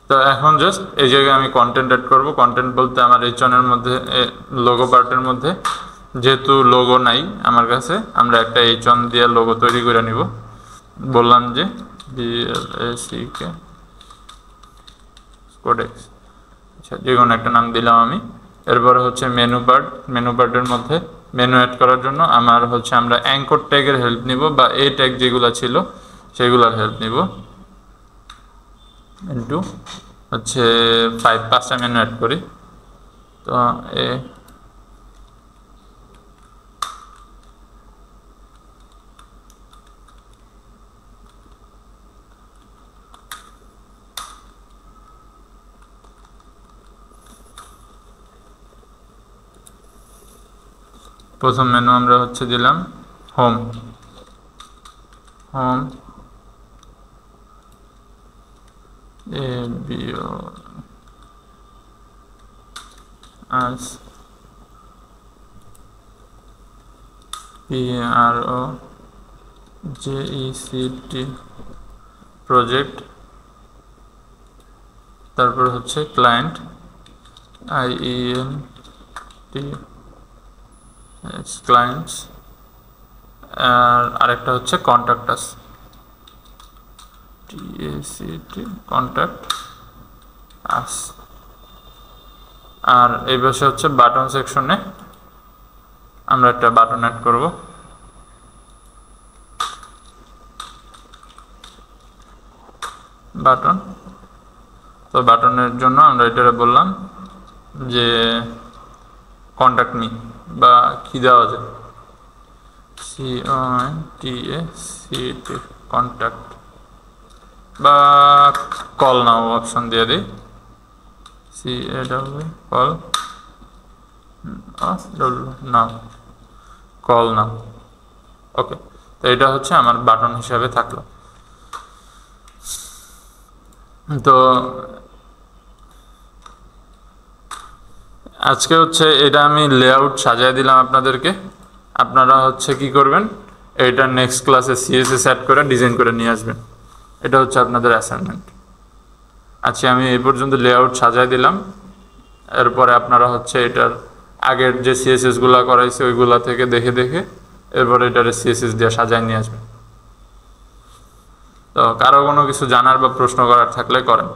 তো এখন জাস্ট এই জায়গায় আমি কন্টেন্ট অ্যাড করবো। কন্টেন্ট বলতে আমার এইচনের মধ্যে লোগো পার্টের মধ্যে যেহেতু লোগো নাই আমার কাছে, আমরা একটা এইচন দিয়ে লোগো তৈরি করে নিব। বললাম যে DLACK কোডেক্স, আচ্ছা যে কোনো একটা নাম দিলাম আমি। এরপরে হচ্ছে মেনু পার্টের মধ্যে মেনু অ্যাড করার জন্য আমার হচ্ছে আমরা অ্যাঙ্কর ট্যাগের হেল্প নিব, বা এই ট্যাগ যেগুলো ছিল সেগুলোর হেল্প নিব। ইন্টু হচ্ছে 5টা মেনু অ্যাড করি। তো প্রথম মেনু আমরা হচ্ছে দিলাম হোম as PROJECT প্রজেক্ট। তারপর হচ্ছে ক্লায়েন্ট IENT clients আর আরেকটা হচ্ছে contact us, TACT contact us. আর এই পাশে হচ্ছে বাটন সেকশনে আমরা একটা বাটন অ্যাড করব। বাটন, তো বাটনের জন্য আমরা এটা বললাম যে কন্ট্যাক্ট মি, বা কি দেওয়া যায়, CONTACT কন্ট্যাক্ট, বা কল নাও অপশন দিয়ে দিই, CAW call now, call now. Okay, তো এটা হচ্ছে আমার বাটন হিসাবে থাকলো। তো আজকে হচ্ছে এটা আমি লেআউট সাজিয়ে দিলাম আপনাদেরকে। আপনারা হচ্ছে কি করবেন, এটা নেক্সট ক্লাসে CSS অ্যাড করে ডিজাইন করে নিয়ে আসবেন। এটা হচ্ছে আপনাদের অ্যাসাইনমেন্ট। আচ্ছা, আমি এই পর্যন্ত লেআউট সাজিয়ে দিলাম। এরপরে আপনারা হচ্ছে এটার আগের যে CSS-গুলো করাইছে ওইগুলা থেকে দেখে দেখে এরপরে এটার CSS দিয়ে সাজায় নিয়ে আসবেন। তো কারো কোনো কিছু জানার বা প্রশ্ন করার থাকলে করেন।